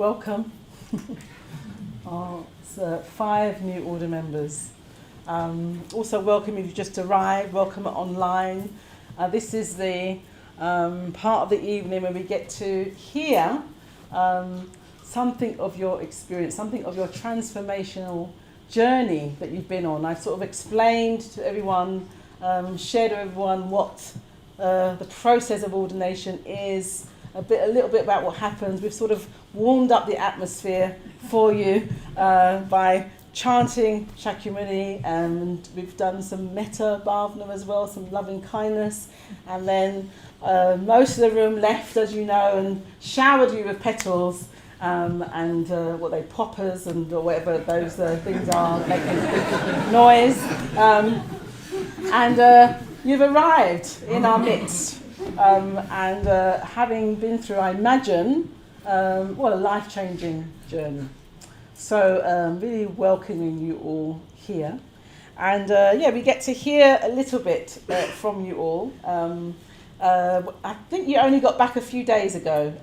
welcome. It's 5 new order members. Also welcome if you just arrived, welcome online. This is the part of the evening when we get to hear something of your experience, something of your transformational journey that you've been on. I've sort of explained to everyone, shared with everyone what the process of ordination is, a little bit about what happens. We've sort of warmed up the atmosphere for you by chanting Shakyamuni, and we've done some metta bhavana as well, some loving kindness, and then most of the room left, as you know, and showered you with petals and what they poppers and whatever those things are making noise, and you've arrived in our midst. And having been through, I imagine, a life-changing journey. So really welcoming you all here. And we get to hear a little bit from you all. I think you only got back a few days ago.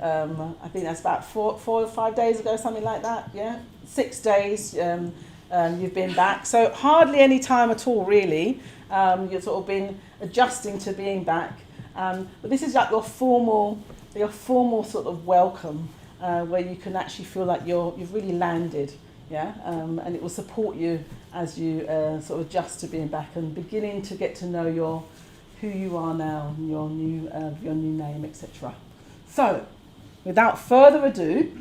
I think that's about 4 or 5 days ago, something like that, yeah? 6 days you've been back. So hardly any time at all, really. You've sort of been adjusting to being back. But this is like your formal sort of welcome, where you can actually feel like you've really landed, yeah, and it will support you as you sort of adjust to being back and beginning to get to know who you are now, your new name, etc. So, without further ado,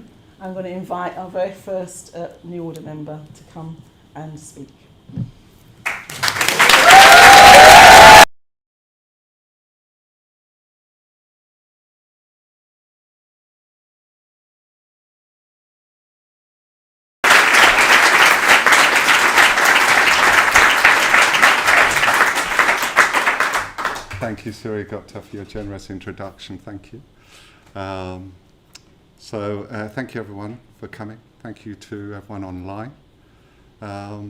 I'm going to invite our very first new order member to come and speak. Thank you, Triratna, for your generous introduction. Thank you. Thank you, everyone, for coming. Thank you to everyone online. I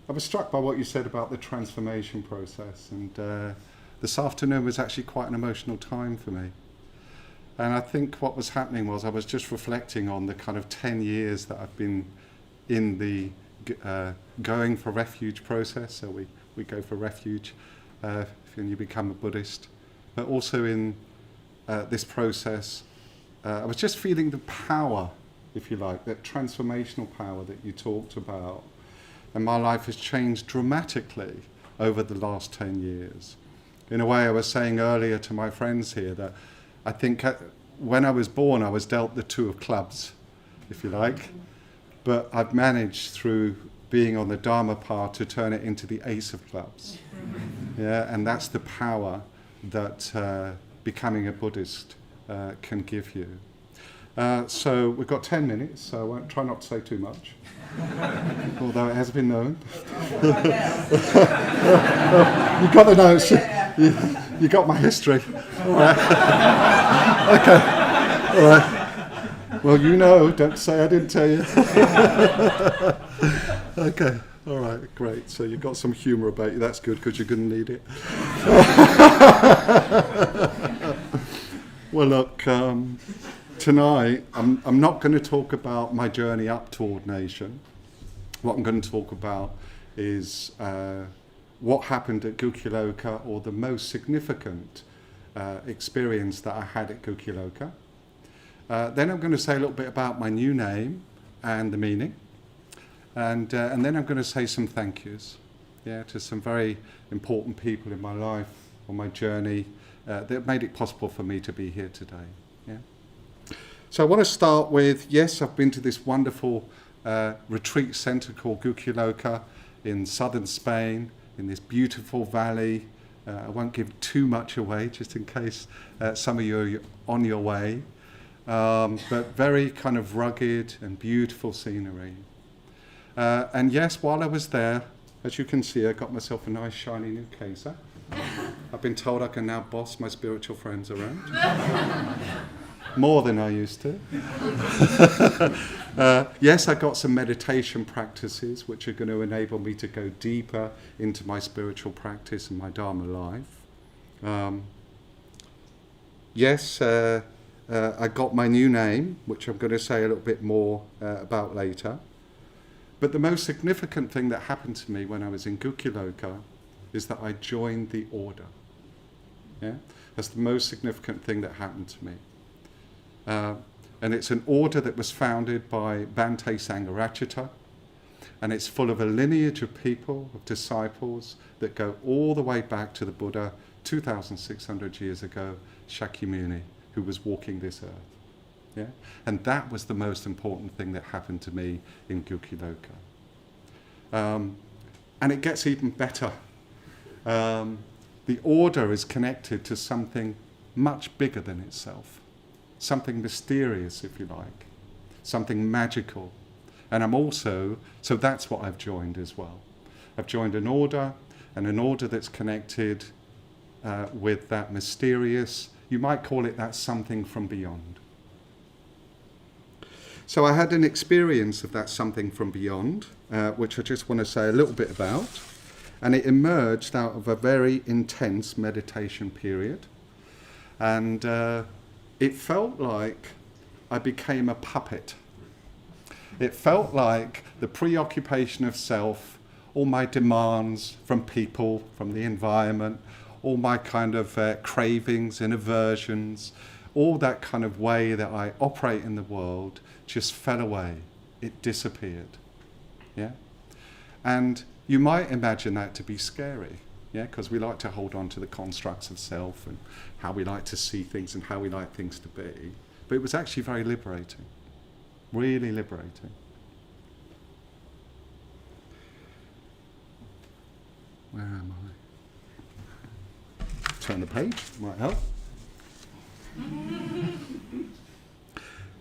was struck by what you said about the transformation process, and this afternoon was actually quite an emotional time for me. And I think what was happening was I was just reflecting on the kind of 10 years that I've been in the going for refuge process. So we go for refuge and you become a Buddhist, but also in this process, I was just feeling the power, if you like, that transformational power that you talked about. And my life has changed dramatically over the last 10 years. In a way, I was saying earlier to my friends here that I think when I was born, I was dealt the 2 of clubs, if you like, but I've managed through being on the Dharma path to turn it into the ace of clubs. Yeah, and that's the power that becoming a Buddhist can give you. So we've got 10 minutes, so I won't try not to say too much, although it has been known. You got the notes, you got my history. All right. Okay, all right. Well, don't say I didn't tell you. Okay. All right, great. So you've got some humour about you. That's good, because you're going to need it. Well, look, tonight I'm not going to talk about my journey up to ordination. What I'm going to talk about is what happened at Gukkyaloka, or the most significant experience that I had at Gukkyaloka. Then I'm going to say a little bit about my new name and the meaning. And then I'm going to say some thank yous, to some very important people in my life, on my journey, that made it possible for me to be here today. Yeah. So I want to start with, yes, I've been to this wonderful retreat centre called Gukkyaloka in southern Spain, in this beautiful valley. I won't give too much away, just in case some of you are on your way. But very kind of rugged and beautiful scenery. And yes, while I was there, as you can see, I got myself a nice shiny new case. I've been told I can now boss my spiritual friends around. More than I used to. Yes, I got some meditation practices which are going to enable me to go deeper into my spiritual practice and my Dharma life. Yes, I got my new name, which I'm going to say a little bit more about later. But the most significant thing that happened to me when I was in Gukkiloka is that I joined the order. Yeah? That's the most significant thing that happened to me. And it's an order that was founded by Bhante Sangharachita, and it's full of a lineage of people, of disciples, that go all the way back to the Buddha 2,600 years ago, Shakyamuni, who was walking this earth. Yeah? And that was the most important thing that happened to me in Gukkiloka. And it gets even better. The order is connected to something much bigger than itself. Something mysterious, if you like. Something magical. And I'm also, so that's what I've joined as well. I've joined an order, and an order that's connected with that mysterious, you might call it that something from beyond. So I had an experience of that something from beyond, which I just want to say a little bit about. And it emerged out of a very intense meditation period. And it felt like I became a puppet. It felt like the preoccupation of self, all my demands from people, from the environment, all my kind of cravings and aversions, all that kind of way that I operate in the world just fell away. It disappeared. Yeah? And you might imagine that to be scary, yeah, because we like to hold on to the constructs of self and how we like to see things and how we like things to be. But it was actually very liberating, really liberating. Where am I? Turn the page, might help.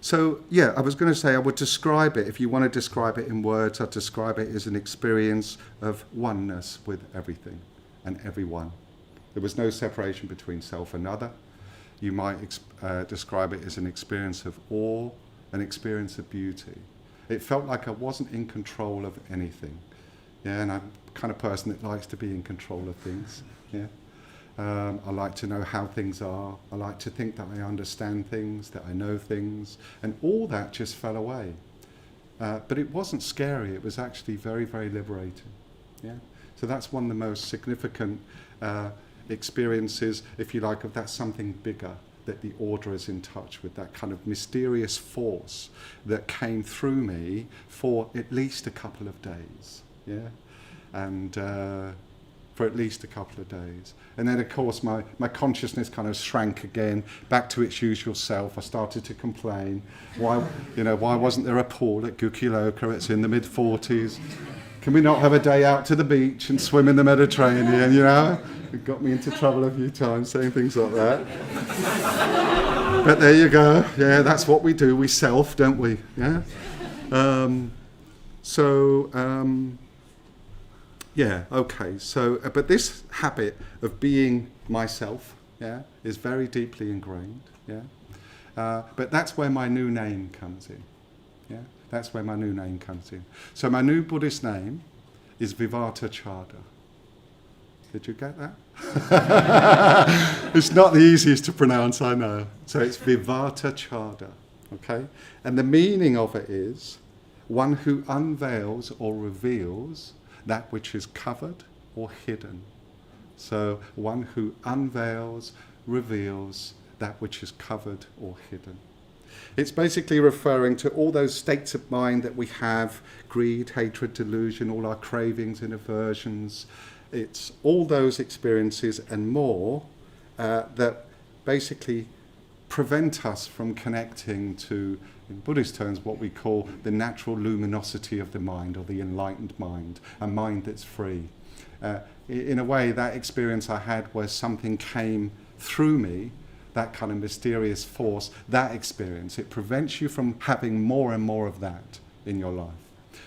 So, yeah, I was going to say I would describe it, if you want to describe it in words, I'd describe it as an experience of oneness with everything and everyone. There was no separation between self and other. You might describe it as an experience of awe, an experience of beauty. It felt like I wasn't in control of anything. Yeah, and I'm the kind of person that likes to be in control of things. Yeah. I like to know how things are. I like to think that I understand things, that I know things, and all that just fell away. But it wasn't scary. It was actually very, very liberating. Yeah. So that's one of the most significant experiences, if you like, of that something bigger, that the order is in touch with, that kind of mysterious force that came through me for at least a couple of days. Yeah. And for at least a couple of days. And then, of course, my consciousness kind of shrank again, back to its usual self. I started to complain. Why wasn't there a pool at Gukkiloka? It's in the mid-40s. Can we not have a day out to the beach and swim in the Mediterranean, you know? It got me into trouble a few times saying things like that. But there you go. Yeah, that's what we do. We self, don't we? Yeah? Yeah, okay, so, but this habit of being myself, yeah, is very deeply ingrained, yeah. But that's where my new name comes in, yeah. That's where my new name comes in. So my new Buddhist name is Vivatachada. Did you get that? It's not the easiest to pronounce, I know. So it's Vivatachada, okay? And the meaning of it is one who unveils or reveals that which is covered or hidden. So one who unveils, reveals that which is covered or hidden. It's basically referring to all those states of mind that we have, greed, hatred, delusion, all our cravings and aversions. It's all those experiences and more that basically prevent us from connecting to, in Buddhist terms, what we call the natural luminosity of the mind, or the enlightened mind, a mind that's free. In a way, that experience I had where something came through me, that kind of mysterious force, that experience, it prevents you from having more and more of that in your life.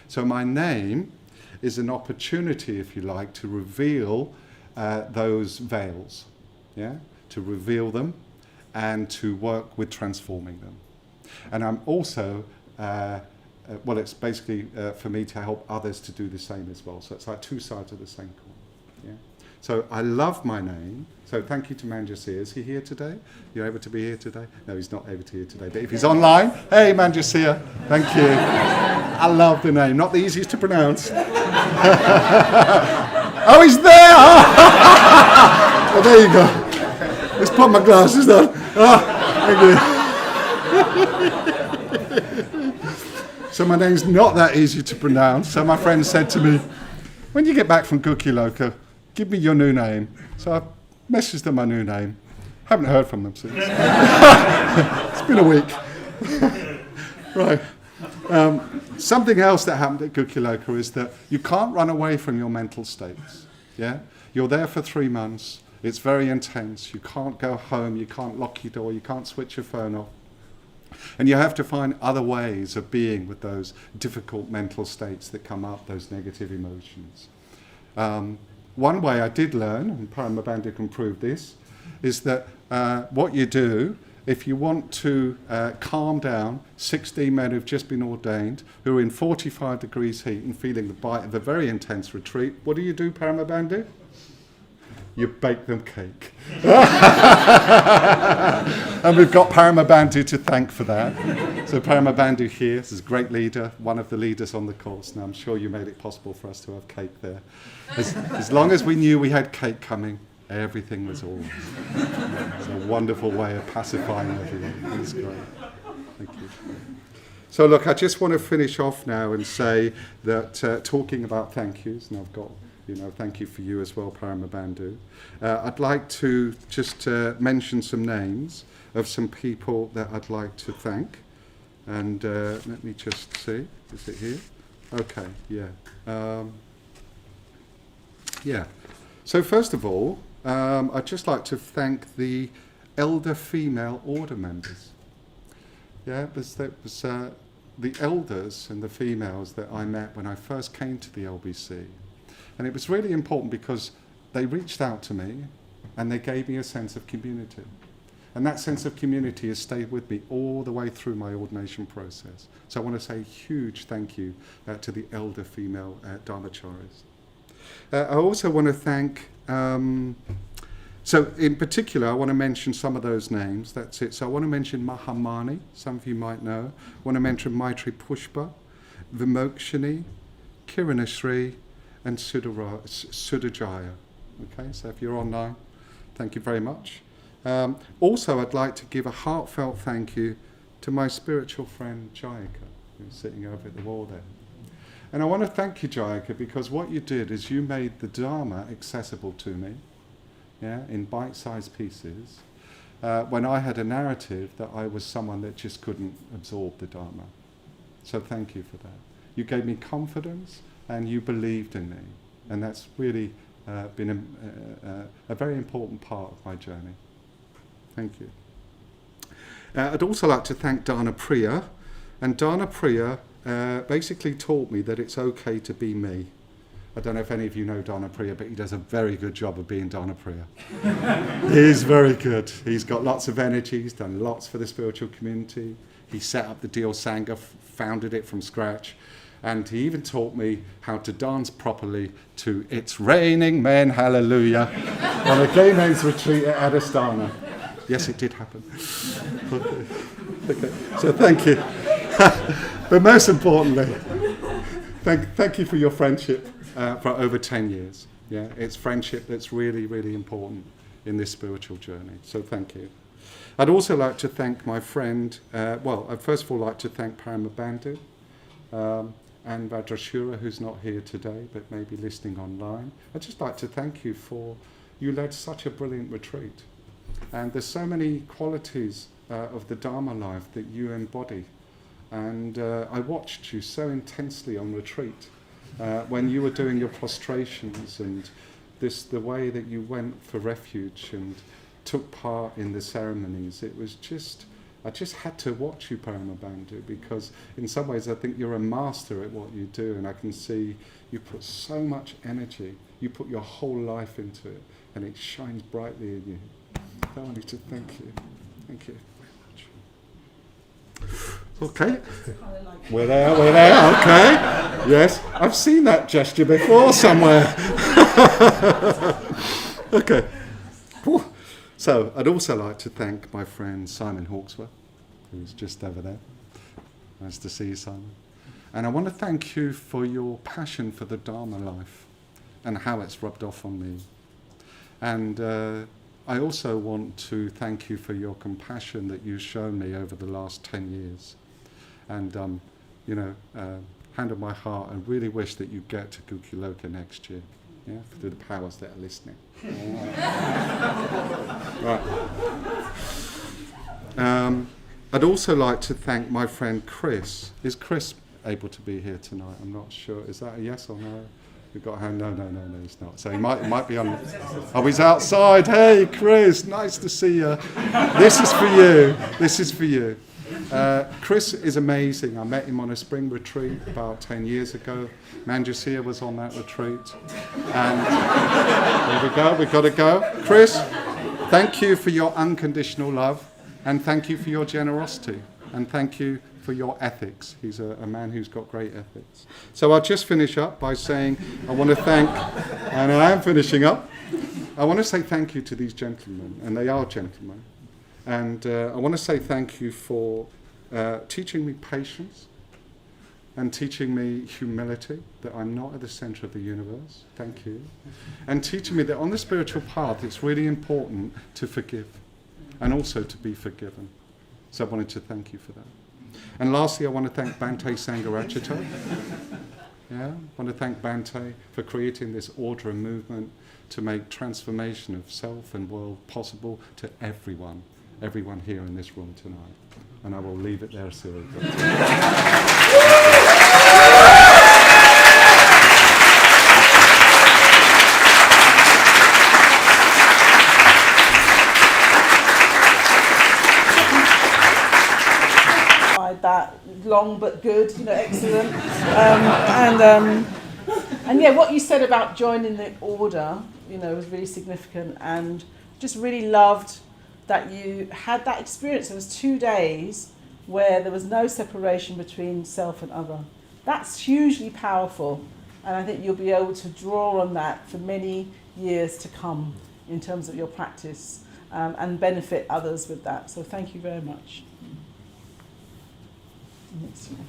So my name is an opportunity, if you like, to reveal those veils, yeah? To reveal them and to work with transforming them. And I'm also, well, it's basically for me to help others to do the same as well. So it's like two sides of the same coin. Yeah? So I love my name. So thank you to Manjusir. Is he here today? You're able to be here today? No, he's not able to be here today. But if he's online, hey Manjusir, thank you. I love the name. Not the easiest to pronounce. Oh, he's there! Oh, there you go. Let's put my glasses on. Oh, thank you. So my name's not that easy to pronounce. So my friend said to me, when you get back from Gokyaloka, give me your new name. So I messaged them my new name. Haven't heard from them since. It's been a week. Right. Something else that happened at Gokyaloka is that you can't run away from your mental states. Yeah? You're there for 3 months. It's very intense. You can't go home. You can't lock your door. You can't switch your phone off. And you have to find other ways of being with those difficult mental states that come up, those negative emotions. One way I did learn, and Paramabandhu can prove this, is that what you do, if you want to calm down 16 men who've just been ordained, who are in 45 degrees heat and feeling the bite of a very intense retreat, what do, Paramabandhu? You bake them cake. And we've got Paramabandhu to thank for that. So Paramabandhu here is a great leader, one of the leaders on the course. Now I'm sure you made it possible for us to have cake there. As long as we knew we had cake coming, everything was all. It's a wonderful way of pacifying everyone. It's great. Thank you. So look, I just want to finish off now and say that talking about thank yous, and I've got, thank you for you as well, Paramabandhu. I'd like to just mention some names of some people that I'd like to thank. And let me just see, is it here? Okay, yeah. Yeah. So first of all, I'd just like to thank the elder female order members. Yeah, that was the elders and the females that I met when I first came to the LBC. And it was really important because they reached out to me and they gave me a sense of community. And that sense of community has stayed with me all the way through my ordination process. So I want to say a huge thank you to the elder female Dharmacharis. I also want to thank, so in particular I want to mention some of those names, that's it. So I want to mention Mahamani, some of you might know. I want to mention Maitri Pushpa, Vimokshini, Kiranashri, and Sudajaya. Okay, so if you're online, thank you very much. Also, I'd like to give a heartfelt thank you to my spiritual friend Jayada, who's sitting over at the wall there. And I want to thank you, Jayada, because what you did is you made the Dharma accessible to me, in bite-sized pieces, when I had a narrative that I was someone that just couldn't absorb the Dharma. So thank you for that. You gave me confidence and you believed in me. And that's really been a very important part of my journey. Thank you. I'd also like to thank Dharma Priya. And Dharma Priya basically taught me that it's okay to be me. I don't know if any of you know Dharma Priya, but he does a very good job of being Dharma Priya. He's very good. He's got lots of energy. He's done lots for the spiritual community. He set up the Deal Sangha, founded it from scratch. And he even taught me how to dance properly to It's Raining Men, Hallelujah, on a gay men's retreat at Adhisthana. Yes, it did happen. Okay. So thank you. But most importantly, thank you for your friendship for over 10 years. Yeah, it's friendship that's really, really important in this spiritual journey. So thank you. I'd also like to thank my friend, I'd first of all like to thank Paramabandhu and Vadrashura, who's not here today, but maybe listening online. I'd just like to thank you you led such a brilliant retreat. And there's so many qualities of the Dharma life that you embody. And I watched you so intensely on retreat when you were doing your prostrations and the way that you went for refuge and took part in the ceremonies. It was I just had to watch you, Paramabandhu, because in some ways I think you're a master at what you do, and I can see you put so much energy, you put your whole life into it, and it shines brightly in you. I wanted to thank you. Thank you very much. Okay. We're there, okay. Yes, I've seen that gesture before somewhere. Okay. Whew. So I'd also like to thank my friend Simon Hawksworth, who's just over there. Nice to see you, Simon. And I want to thank you for your passion for the Dharma life and how it's rubbed off on me. And I also want to thank you for your compassion that you've shown me over the last 10 years. And, hand on my heart, I really wish that you get to Gukyaloka next year, for the powers that are listening. Right. I'd also like to thank my friend Chris. Is Chris able to be here tonight? I'm not sure. Is that a yes or no? We've got a hand. No, he's not. So he might be on. Oh, he's outside. Hey, Chris, nice to see you. This is for you. Chris is amazing. I met him on a spring retreat about 10 years ago. Manjusia was on that retreat. And there we go. We've got to go. Chris, thank you for your unconditional love. And thank you for your generosity. And thank you for your ethics. He's a man who's got great ethics. So I'll just finish up by saying I want to thank, and I am finishing up, I want to say thank you to these gentlemen, and they are gentlemen. And I want to say thank you for teaching me patience and teaching me humility, that I'm not at the center of the universe. Thank you. And teaching me that on the spiritual path, it's really important to forgive and also to be forgiven. So I wanted to thank you for that. And lastly, I want to thank Bhante Sangharachita. I want to thank Bhante for creating this order and movement to make transformation of self and world possible to everyone here in this room tonight. And I will leave it there, Cyril. That long but good, excellent. And what you said about joining the order, was really significant, and just really loved that you had that experience. There was 2 days where there was no separation between self and other. That's hugely powerful, and I think you'll be able to draw on that for many years to come in terms of your practice, and benefit others with that. So thank you very much. Next one.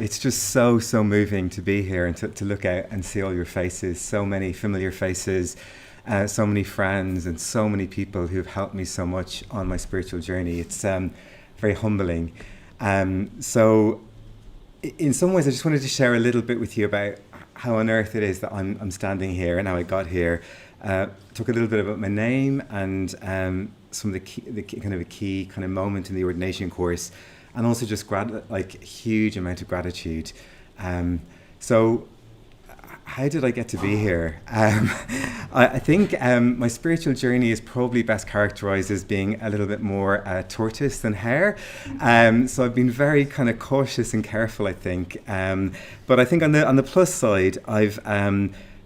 It's just so moving to be here and to look out and see all your faces, so many familiar faces, so many friends and so many people who've helped me so much on my spiritual journey. It's very humbling. So in some ways I just wanted to share a little bit with you about how on earth it is that I'm standing here and how I got here. Talk a little bit about my name and some of the key kind of moment in the ordination course, and also just huge amount of gratitude. So how did I get to be here? I think my spiritual journey is probably best characterized as being a little bit more tortoise than hare. So I've been very kind of cautious and careful, I think. But I think on the plus side, I've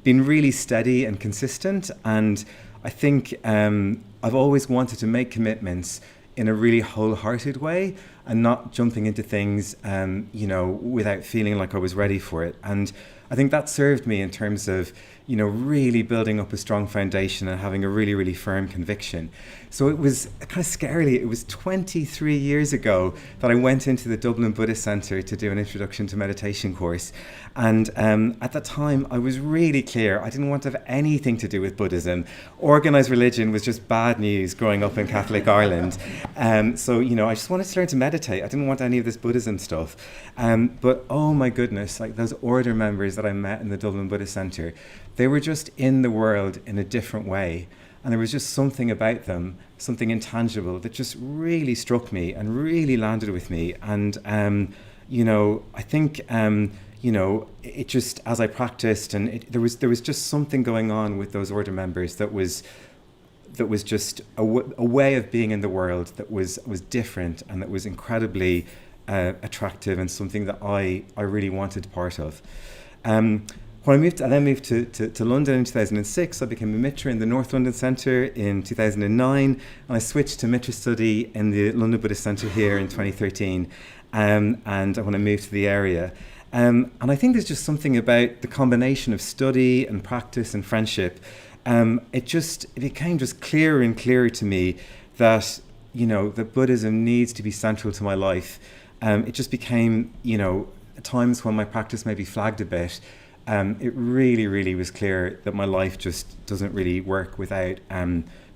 been really steady and consistent. And I think I've always wanted to make commitments in a really wholehearted way and not jumping into things, without feeling like I was ready for it. And I think that served me in terms of, really building up a strong foundation and having a really, really firm conviction. So it was kind of scarily, it was 23 years ago that I went into the Dublin Buddhist Centre to do an introduction to meditation course. And at that time, I was really clear. I didn't want to have anything to do with Buddhism. Organised religion was just bad news growing up in Catholic Ireland. So, I just wanted to learn to meditate. I didn't want any of this Buddhism stuff. But oh my goodness, like those order members that I met in the Dublin Buddhist Centre, they were just in the world in a different way. And there was just something about them, something intangible that just really struck me and really landed with me. And, I think, it just, as I practiced, and there was just something going on with those order members that was just a way of being in the world that was different and that was incredibly attractive and something that I really wanted part of. When I then moved to London in 2006, I became a Mitra in the North London Centre in 2009, and I switched to Mitra study in the London Buddhist Centre here in 2013, and when I moved to the area. And I think there's just something about the combination of study and practice and friendship. It became just clearer and clearer to me that, that Buddhism needs to be central to my life. It just became, at times when my practice maybe flagged a bit, it really, really was clear that my life just doesn't really work without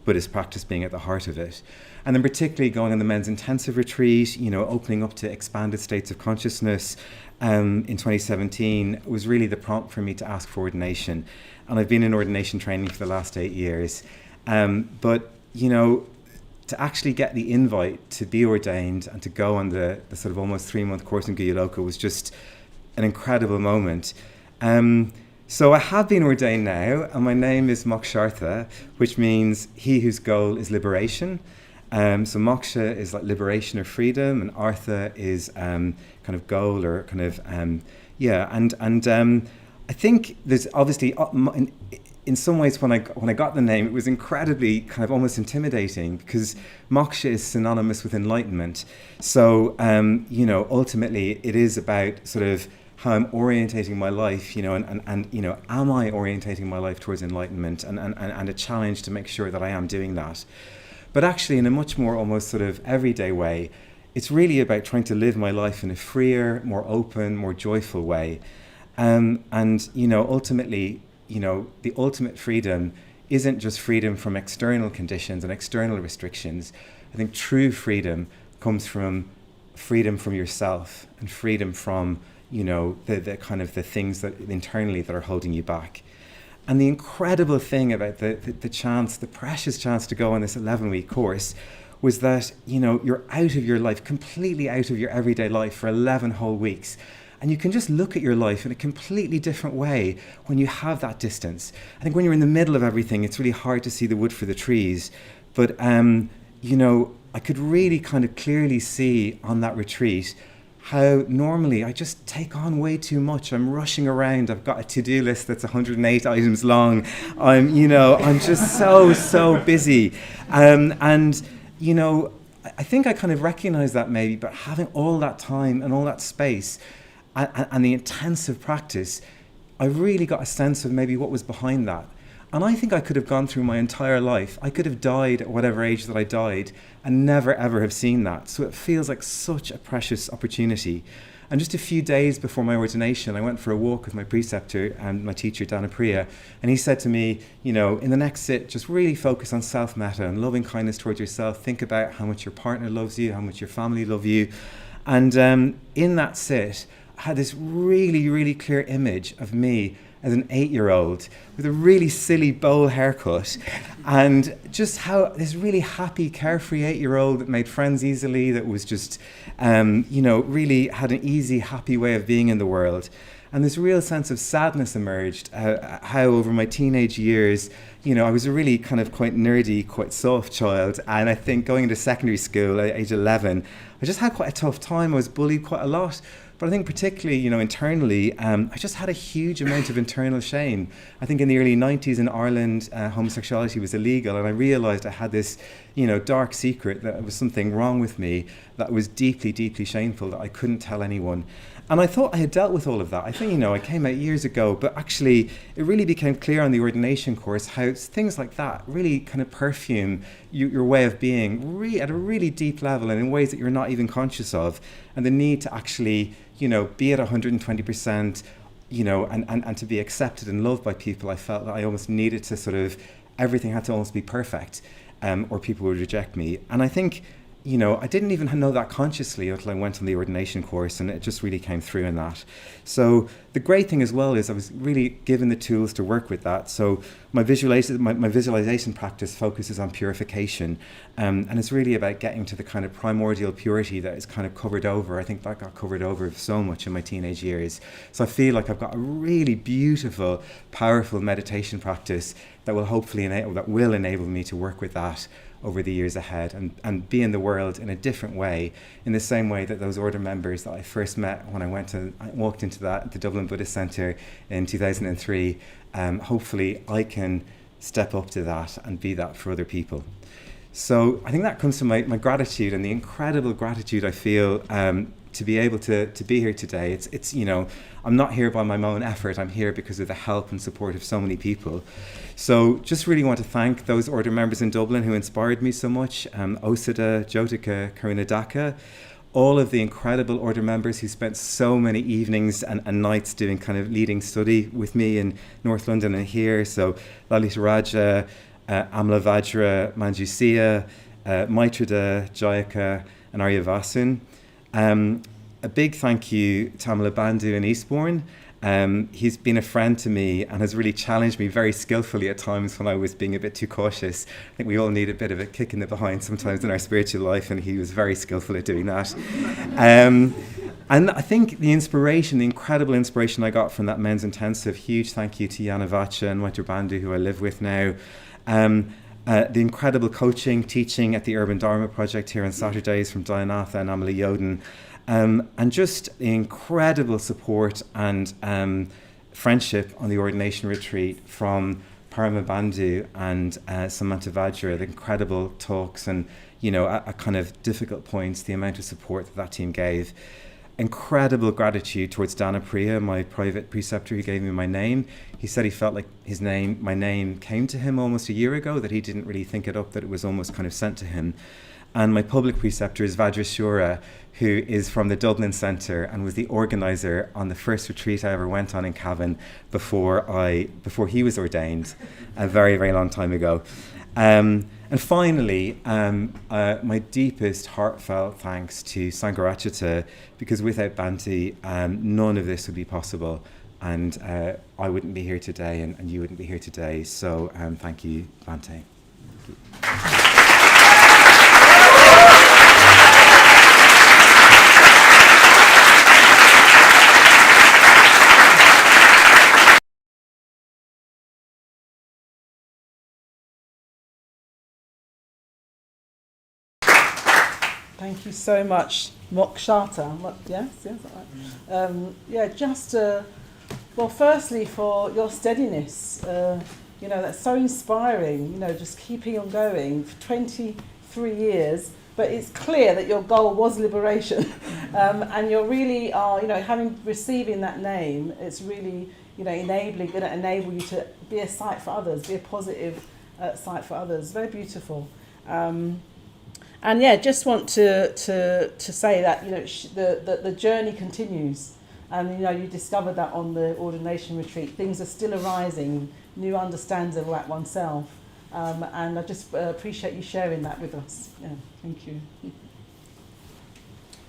Buddhist practice being at the heart of it. And then particularly going on the men's intensive retreat, opening up to expanded states of consciousness in 2017 was really the prompt for me to ask for ordination. And I've been in ordination training for the last 8 years. But to actually get the invite to be ordained and to go on the sort of almost 3-month course in Guyaloka was just an incredible moment. So I have been ordained now, and my name is Mokshartha, which means he whose goal is liberation. So moksha is like liberation or freedom, and artha is kind of goal or kind of I think there's obviously in some ways when I got the name, it was incredibly kind of almost intimidating because moksha is synonymous with enlightenment. So ultimately it is about sort of how I'm orientating my life, and am I orientating my life towards enlightenment, and a challenge to make sure that I am doing that. But actually in a much more almost sort of everyday way, it's really about trying to live my life in a freer, more open, more joyful way. Ultimately, the ultimate freedom isn't just freedom from external conditions and external restrictions. I think true freedom comes from freedom from yourself and freedom from the kind of the things that internally that are holding you back. And the incredible thing about the precious chance to go on this 11-week course was that, you're out of your life, completely out of your everyday life for 11 whole weeks. And you can just look at your life in a completely different way when you have that distance. I think when you're in the middle of everything, it's really hard to see the wood for the trees. But, I could really kind of clearly see on that retreat how normally I just take on way too much. I'm rushing around. I've got a to-do list that's 108 items long. I'm just so busy. I think I kind of recognize that maybe, but having all that time and all that space and the intensive practice, I really got a sense of maybe what was behind that. And I think I could have gone through my entire life. I could have died at whatever age that I died and never ever have seen that. So it feels like such a precious opportunity. And just a few days before my ordination, I went for a walk with my preceptor and my teacher, Dana Priya. And he said to me, in the next sit, just really focus on self-metta and loving kindness towards yourself. Think about how much your partner loves you, how much your family love you. And in that sit, I had this really, really clear image of me as an 8-year-old with a really silly bowl haircut, and just how this really happy, carefree 8-year-old that made friends easily, that was just, really had an easy, happy way of being in the world. And this real sense of sadness emerged, how over my teenage years, I was a really kind of quite nerdy, quite soft child. And I think going into secondary school at age 11, I just had quite a tough time. I was bullied quite a lot. But I think particularly, internally, I just had a huge amount of internal shame. I think in the early 90s in Ireland, homosexuality was illegal, and I realised I had this, dark secret that there was something wrong with me that was deeply, deeply shameful that I couldn't tell anyone. And I thought I had dealt with all of that. I think, I came out years ago, but actually it really became clear on the ordination course how things like that really kind of perfume your way of being really at a really deep level and in ways that you're not even conscious of. And the need to actually, be at 120%, and to be accepted and loved by people. I felt that I almost needed to everything had to almost be perfect, or people would reject me. And I think, I didn't even know that consciously until I went on the ordination course, and it just really came through in that. So the great thing as well is I was really given the tools to work with that. So my visualization practice focuses on purification, and it's really about getting to the kind of primordial purity that is kind of covered over. I think that got covered over so much in my teenage years. So I feel like I've got a really beautiful, powerful meditation practice that will hopefully enable me to work with that over the years ahead and be in the world in a different way, in the same way that those order members that I first met when I walked into the Dublin Buddhist Centre in 2003, hopefully I can step up to that and be that for other people. So I think that comes from my gratitude and the incredible gratitude I feel to be able to be here today. It's I'm not here by my own effort. I'm here because of the help and support of so many people. So just really want to thank those order members in Dublin who inspired me so much. Osada, Jyotika, Karuna Daka, all of the incredible order members who spent so many evenings and nights doing kind of leading study with me in North London and here. So Lalita Raja, Amalavira, Manjusiya, Maitrida, Jayaka, and Aryavasun. A big thank you to Amala Bandhu in Eastbourne. He's been a friend to me and has really challenged me very skillfully at times when I was being a bit too cautious. I think we all need a bit of a kick in the behind sometimes in our spiritual life, and he was very skillful at doing that. And I think the incredible inspiration I got from that men's intensive, huge thank you to Yana Vacha and Maitra Bandhu, who I live with now. The incredible coaching, teaching at the Urban Dharma Project here on Saturdays from Dayanatha and Amala Yoden. And just the incredible support and friendship on the ordination retreat from Parama Bandhu and Samantha Vajra, the incredible talks and, at kind of difficult points, the amount of support that team gave. Incredible gratitude towards Dana Priya, my private preceptor who gave me my name. He said he felt like my name came to him almost a year ago, that he didn't really think it up, that it was almost kind of sent to him. And my public preceptor is Vajrashura, who is from the Dublin Centre and was the organiser on the first retreat I ever went on in Cavan before he was ordained a very, very long time ago. And finally, my deepest heartfelt thanks to Sangharachita, because without Bhante, none of this would be possible. And I wouldn't be here today, and you wouldn't be here today. So thank you, Bhante. Thank you. Thank you so much, Mokshartha. Yes, right. Well, firstly, for your steadiness. That's so inspiring. Just keeping on going for 23 years. But it's clear that your goal was liberation, and you really are. Receiving that name, it's really going to enable you to be a sight for others, be a positive sight for others. Very beautiful. And just want to say that the journey continues, and you discovered that on the ordination retreat. Things are still arising, new understanding about oneself, and I just appreciate you sharing that with us. Yeah, thank you.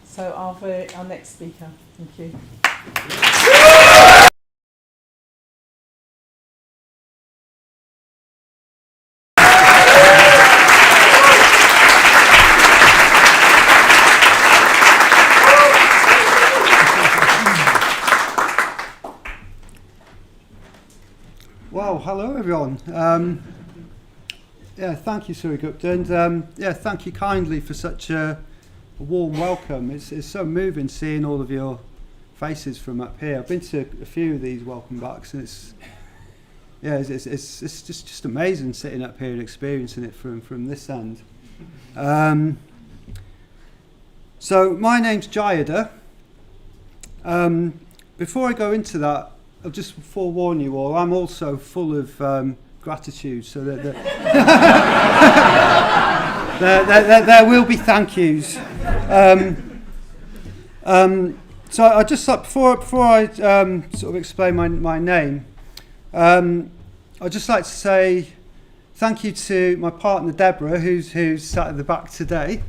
So our next speaker. Thank you. Well, hello everyone. Thank you, Surigupta, and thank you kindly for such a warm welcome. It's so moving seeing all of your faces from up here. I've been to a few of these welcome backs, and it's just amazing sitting up here and experiencing it from this end. So my name's Jayada. Before I go into that, I'll just forewarn you all, I'm also full of gratitude, so that there will be thank yous. So I just like before I sort of explain my name, I'd just like to say thank you to my partner Deborah, who's sat at the back today.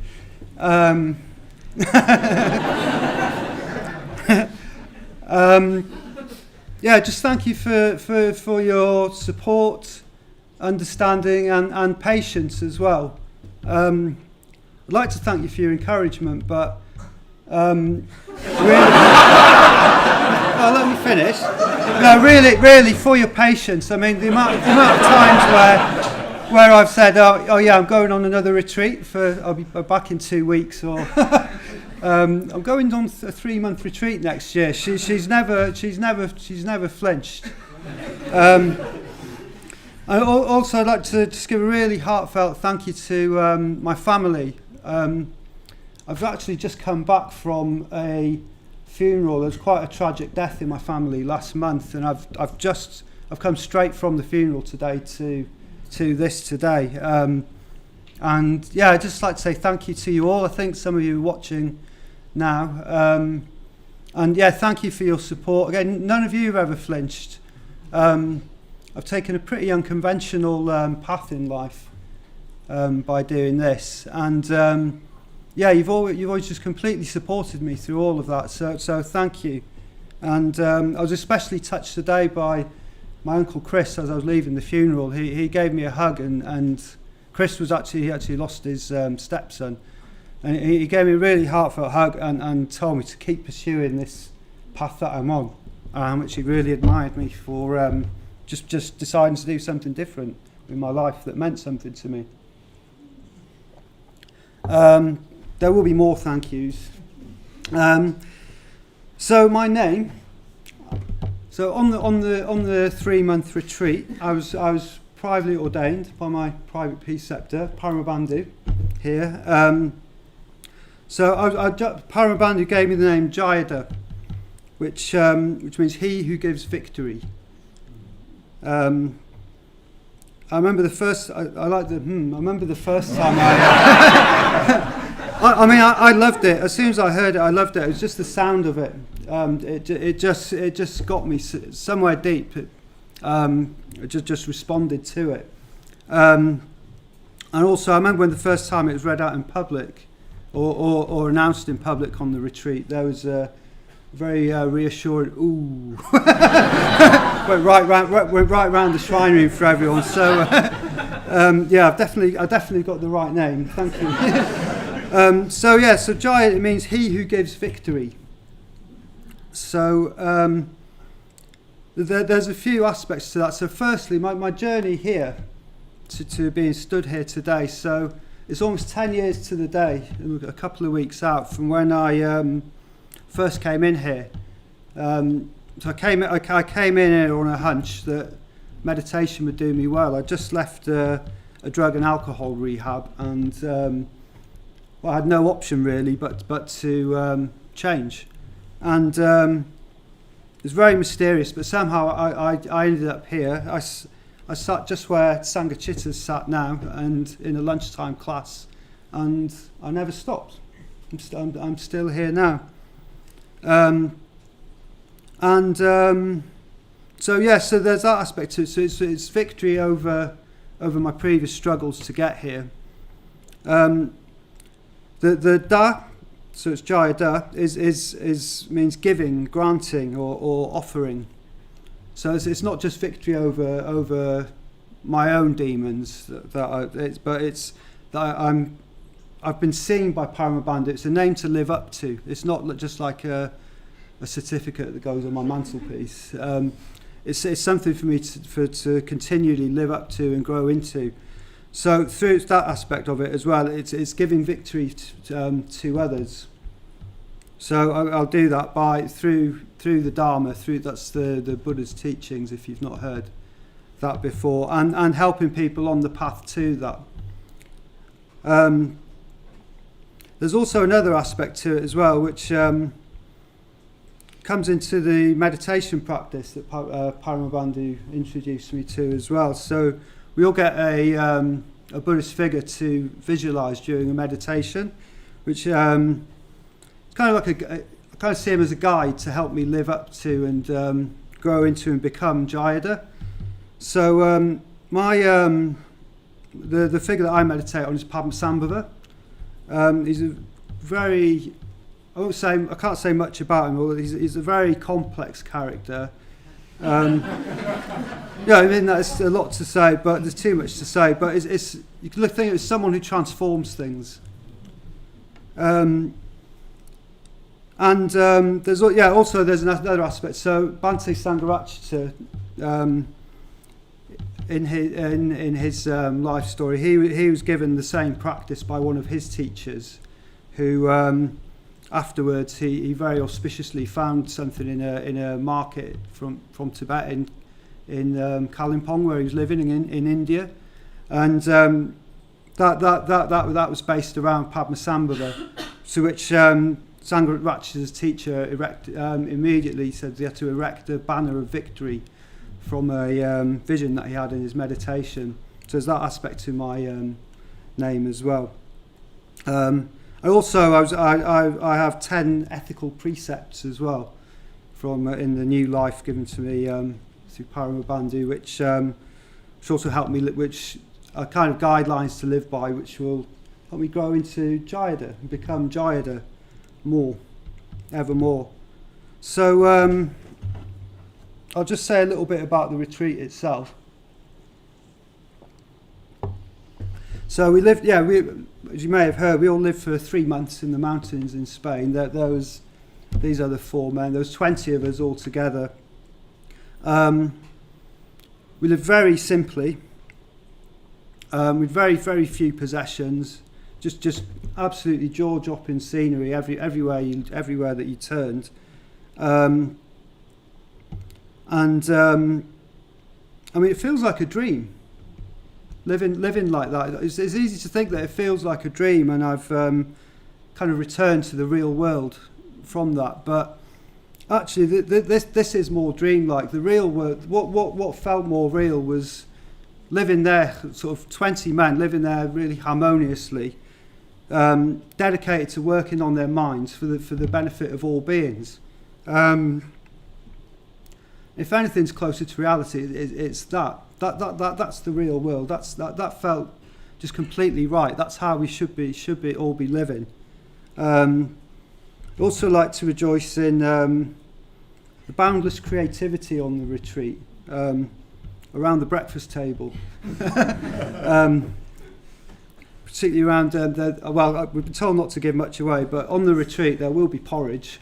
Just thank you for your support, understanding and patience as well. I'd like to thank you for your encouragement, but really, let me finish. No, really for your patience. I mean, the amount of times where I've said, oh yeah, I'm going on another retreat I'll be back in 2 weeks, or I'm going on a 3-month retreat next year. She's never flinched. I'd like to just give a really heartfelt thank you to my family. I've actually just come back from a funeral. There was quite a tragic death in my family last month, and I've come straight from the funeral today to this today. And yeah, I'd just like to say thank you to you all. I think some of you are watching now. And yeah, thank you for your support. Again, none of you have ever flinched. I've taken a pretty unconventional path in life by doing this, and yeah, you've always just completely supported me through all of that. So thank you. And I was especially touched today by my uncle Chris as I was leaving the funeral. He gave me a hug, and Chris he actually lost his stepson, and he gave me a really heartfelt hug and told me to keep pursuing this path that I'm on. How much he really admired me for just deciding to do something different in my life that meant something to me. There will be more thank yous. So my name. So on the 3-month retreat, I was privately ordained by my private preceptor, Paramabandhu, here. So Paramabandhu gave me the name Jayada, which means he who gives victory. I remember the first. I remember the first time I loved it. As soon as I heard it, I loved it. It was just the sound of it. It just got me somewhere deep. I just responded to it. And also, I remember when the first time it was read out in public, or announced in public on the retreat. There was a very reassuring ooh. went right round the shrine room for everyone. So yeah, I've definitely got the right name. Thank you. So Jaya, it means he who gives victory. So there's a few aspects to that. So firstly, my journey here to being stood here today. So it's almost 10 years to the day, a couple of weeks out from when I first came in here. So I came in here on a hunch that meditation would do me well. I just left a drug and alcohol rehab, and I had no option really but to change. And it's very mysterious, but somehow I ended up here. I sat just where Sanghachitta's sat now, and in a lunchtime class, and I never stopped. I'm still here now. So there's that aspect to it. So it's victory over my previous struggles to get here. The da, so it's Jayada, is means giving, granting, or offering. So it's not just victory over my own demons I've been seen by Paramabandhu. It's a name to live up to. It's not just like a certificate that goes on my mantelpiece. It's something for me to continually live up to and grow into. So through that aspect of it as well, it's giving victory to others. So I'll do that through the Dharma, that's the Buddha's teachings, if you've not heard that before, and helping people on the path to that. There's also another aspect to it as well, which comes into the meditation practice that Paramabandhu introduced me to as well. So we all get a Buddhist figure to visualize during a meditation, which kind of like I kind of see him as a guide to help me live up to and grow into and become Jayada. So the figure that I meditate on is Padmasambhava. He's a very, I can't say much about him, although he's a very complex character. Yeah, I mean that's a lot to say, but there's too much to say. But it's you can think of it as someone who transforms things. There's another aspect. So Bhante Sangharachita in his life story, he was given the same practice by one of his teachers, who afterwards he very auspiciously found something in a market from Tibet in Kalimpong, where he was living in India, and that was based around Padmasambhava, to which Sangharakshita's teacher immediately said he had to erect a banner of victory from a vision that he had in his meditation. So there's that aspect to my name as well. I have 10 ethical precepts as well from in the new life given to me through Paramabandhu, which also helped me, which are kind of guidelines to live by, which will help me grow into Jayada and become Jayada more, ever more. So I'll just say a little bit about the retreat itself. So we lived, as you may have heard, we all lived for 3 months in the mountains in Spain. These are the 4 men. There was 20 of us all together. We lived very simply, with very, very few possessions, just absolutely jaw-dropping scenery everywhere that you turned. I mean, it feels like a dream. Living like that. It's easy to think that it feels like a dream, and I've kind of returned to the real world from that. But actually, this is more dreamlike. The real world, what felt more real was living there, sort of 20 men living there really harmoniously, dedicated to working on their minds for the benefit of all beings. If anything's closer to reality, it's that's the real world. That felt just completely right. That's how we should all be living. Also like to rejoice in the boundless creativity on the retreat, around the breakfast table. Particularly around we've been told not to give much away, but on the retreat there will be porridge.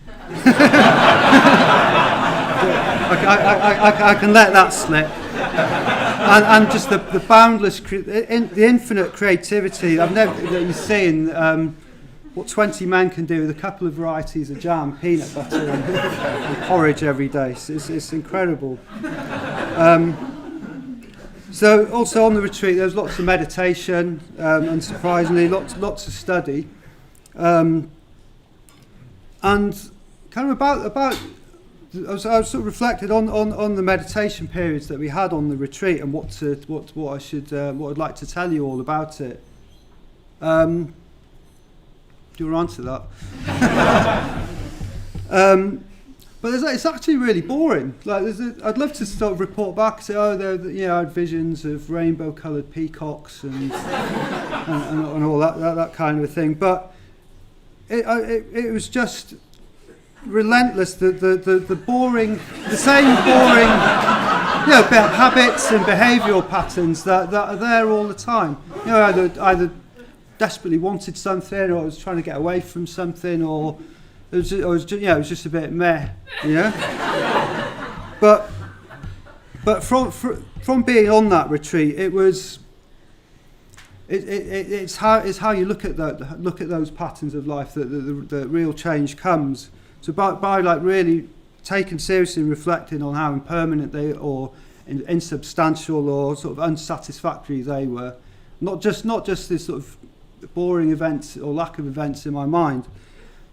I can let that slip. And just the boundless, the infinite creativity that you see in what 20 men can do with a couple of varieties of jam, peanut butter and porridge every day. So it's incredible. So also on the retreat there's lots of meditation, and surprisingly lots of study, and kind of about I was sort of reflected on the meditation periods that we had on the retreat, and what I'd like to tell you all about it. Do you want to answer that? But it's actually really boring. I'd love to sort of report back and say, I had visions of rainbow-coloured peacocks and all that kind of a thing. But it was just relentless. The same boring, habits and behavioural patterns that are there all the time. Either desperately wanted something, or I was trying to get away from something, or it was just a bit meh, But from being on that retreat, it's how you look at those patterns of life that the real change comes. So by like really taking seriously and reflecting on how impermanent they or insubstantial or sort of unsatisfactory they were, not just this sort of boring events or lack of events in my mind,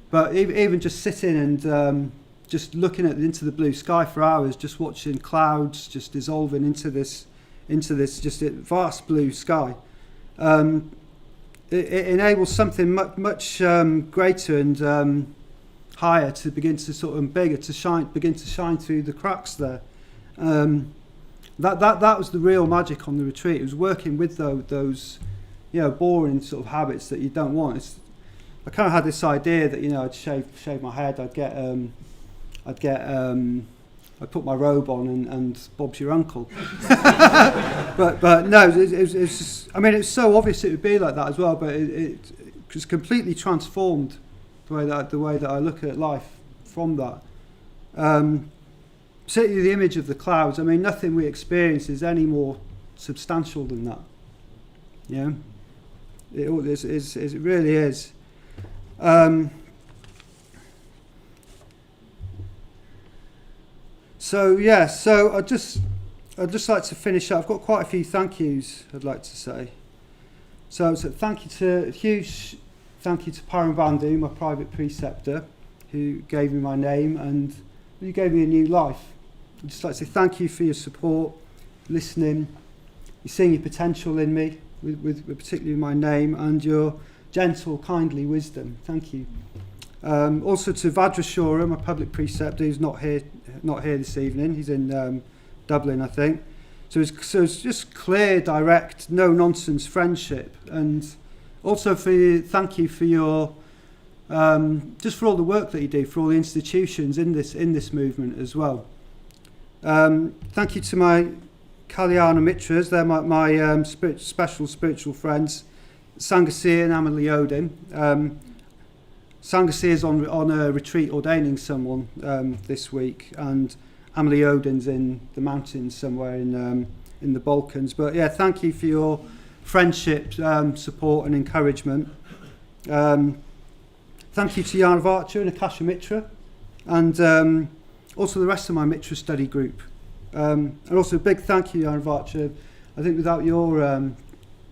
but even just sitting and just looking into the blue sky for hours, just watching clouds just dissolving into this just vast blue sky. It enables something much greater and higher to begin to sort of begin to shine through the cracks there. That was the real magic on the retreat. It was working with those boring sort of habits that you don't want. I kind of had this idea that I'd shave my head, I'd put my robe on and Bob's your uncle. but no, it's just, I mean, it's so obvious it would be like that as well, but it was completely transformed the way that I look at life from that. Particularly the image of the clouds. I mean, nothing we experience is any more substantial than that. Yeah, it really is. So I'd just like to finish up. I've got quite a few thank yous I'd like to say. So huge thank you to Parambandhu, my private preceptor, who gave me my name and who gave me a new life. I'd just like to say thank you for your support, listening, you seeing your potential in me, with particularly my name, and your gentle, kindly wisdom. Thank you. Also to Vajrashora, my public preceptor, who's not here this evening. He's in Dublin, I think. So it's just clear, direct, no nonsense friendship, and also thank you for your just for all the work that you do for all the institutions in this movement as well. Thank you to my Kalyana Mitras. They're my special spiritual friends, Sanghasiya and Amalavira. Sanghasiya is on a retreat ordaining someone this week, and Amalavira's in the mountains somewhere in the Balkans. But yeah, thank you for your friendship, support and encouragement. Thank you to Yanavacha and Akasha Mitra, and also the rest of my Mitra study group. And also a big thank you, Yanavacha. I think without your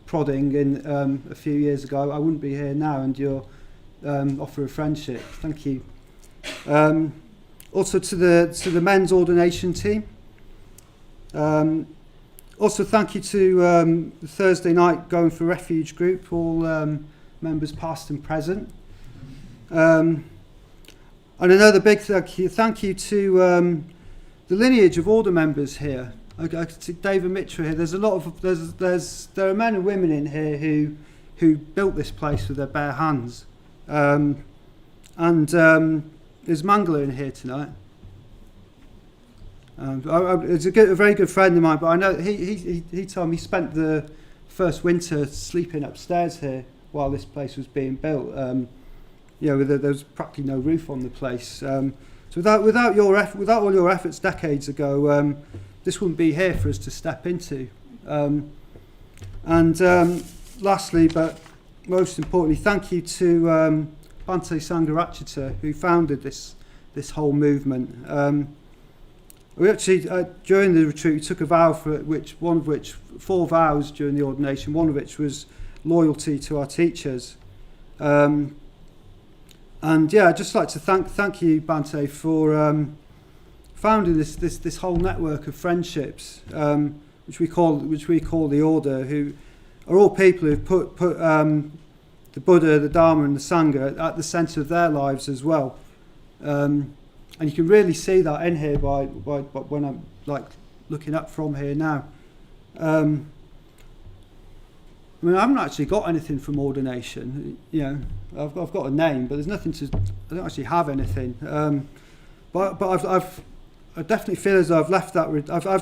prodding in a few years ago, I wouldn't be here now, and your offer of friendship. Thank you. Also to the men's ordination team. Also thank you to the Thursday night Going for Refuge group, all members past and present. And another big thank you to the lineage of order members here. I see David Mitra here. There's a lot of there are men and women in here who built this place with their bare hands. And there's Mangala in here tonight. It's a very good friend of mine, but I know he told me he spent the first winter sleeping upstairs here while this place was being built. There was practically no roof on the place. So without all your efforts decades ago, this wouldn't be here for us to step into. Lastly, but most importantly, thank you to Bhante Sangharachita, who founded this whole movement. We actually, during the retreat, we took a vow four vows during the ordination, one of which was loyalty to our teachers. I'd just like to thank you, Bhante, for founding this whole network of friendships, which we call the Order, who are all people who've put the Buddha, the Dharma, and the Sangha at the centre of their lives as well. And you can really see that in here by when I'm like looking up from here now. I haven't actually got anything from ordination. I've got a name, but there's nothing to. I don't actually have anything. But I definitely feel as though I've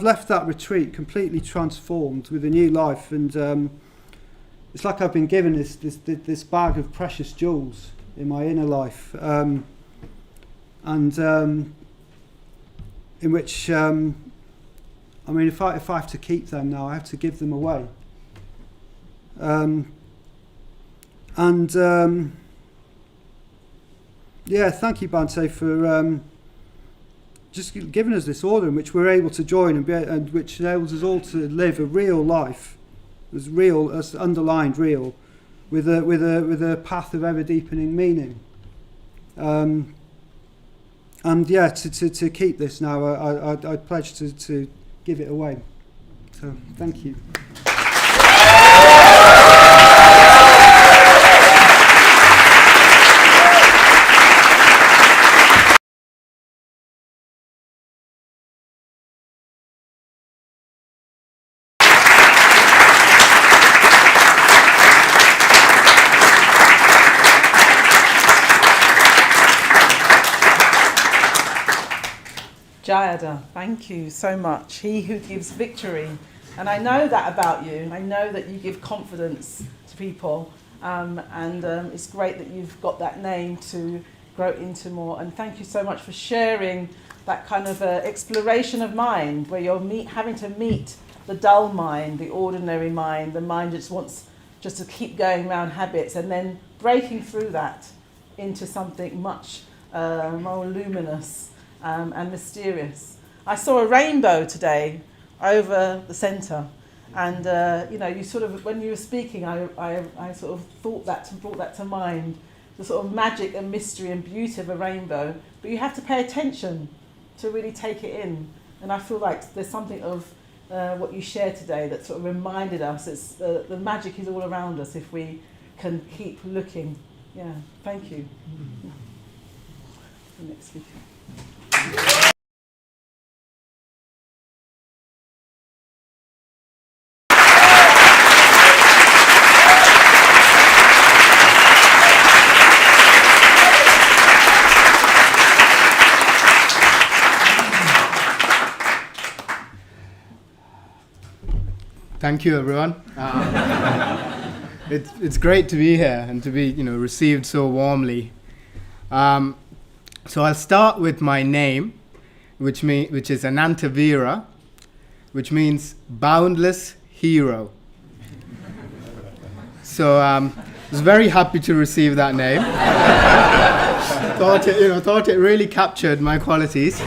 left that retreat completely transformed with a new life, and it's like I've been given this bag of precious jewels in my inner life, in which if I have to keep them now, I have to give them away. Thank you, Bhante, for just giving us this order in which we're able to join and which enables us all to live a real life, as underlined real, with a path of ever deepening meaning. To keep this now, I'd pledge to give it away. So thank you. Jayada, thank you so much. He who gives victory. And I know that about you. I know that you give confidence to people. It's great that you've got that name to grow into more. And thank you so much for sharing that kind of exploration of mind, where you're having to meet the dull mind, the ordinary mind, the mind that just wants just to keep going around habits, and then breaking through that into something much more luminous and mysterious. I saw a rainbow today over the centre, and you sort of, when you were speaking, I sort of brought that to mind, the sort of magic and mystery and beauty of a rainbow. But you have to pay attention to really take it in, and I feel like there's something of what you shared today that sort of reminded us it's the magic is all around us if we can keep looking. Yeah, thank you. The next speaker. Thank you, everyone. It's great to be here and to be, received so warmly. So I'll start with my name, which is Anantavira, which means boundless hero. So I was very happy to receive that name. Thought it really captured my qualities.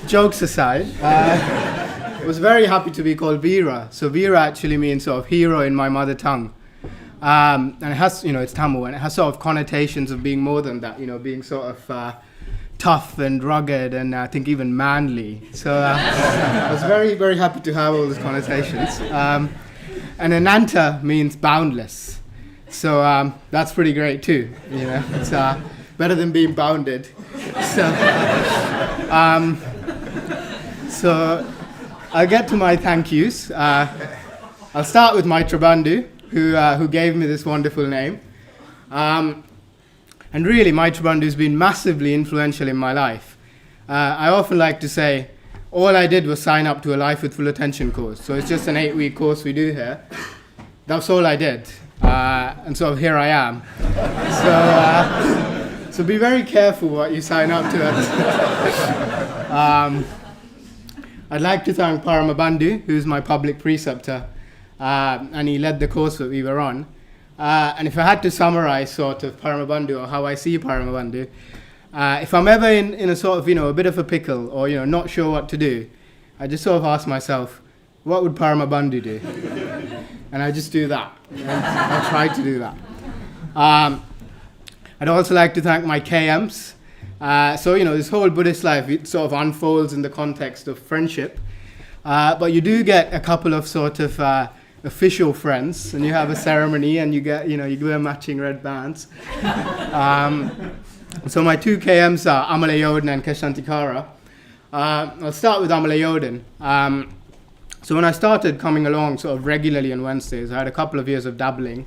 Jokes aside, I was very happy to be called Veera. So Veera actually means sort of hero in my mother tongue. And it has, it's Tamil, and it has sort of connotations of being more than that, being sort of tough and rugged and I think even manly. So I was very, very happy to have all those connotations. And Ananta means boundless. So that's pretty great too, It's better than being bounded. So I'll get to my thank yous. I'll start with my Trabandhu, who gave me this wonderful name. And really, my Trabandhu has been massively influential in my life. I often like to say, all I did was sign up to a Life with Full Attention course. So it's just an 8-week course we do here. That's all I did. And so here I am. So be very careful what you sign up to. I'd like to thank Paramabandhu, who's my public preceptor, and he led the course that we were on. And if I had to summarize sort of Paramabandhu or how I see Paramabandhu, if I'm ever in a sort of, a bit of a pickle or, not sure what to do, I just sort of ask myself, what would Paramabandhu do? And I just do that. I'll try to do that. I'd also like to thank my KMs. This whole Buddhist life, it sort of unfolds in the context of friendship. But you do get a couple of sort of official friends, and you have a ceremony, and you get, you wear matching red bands. So my 2 KMs are Amalavira and Keshantikara. I'll start with Amalavira. So when I started coming along sort of regularly on Wednesdays, I had a couple of years of dabbling.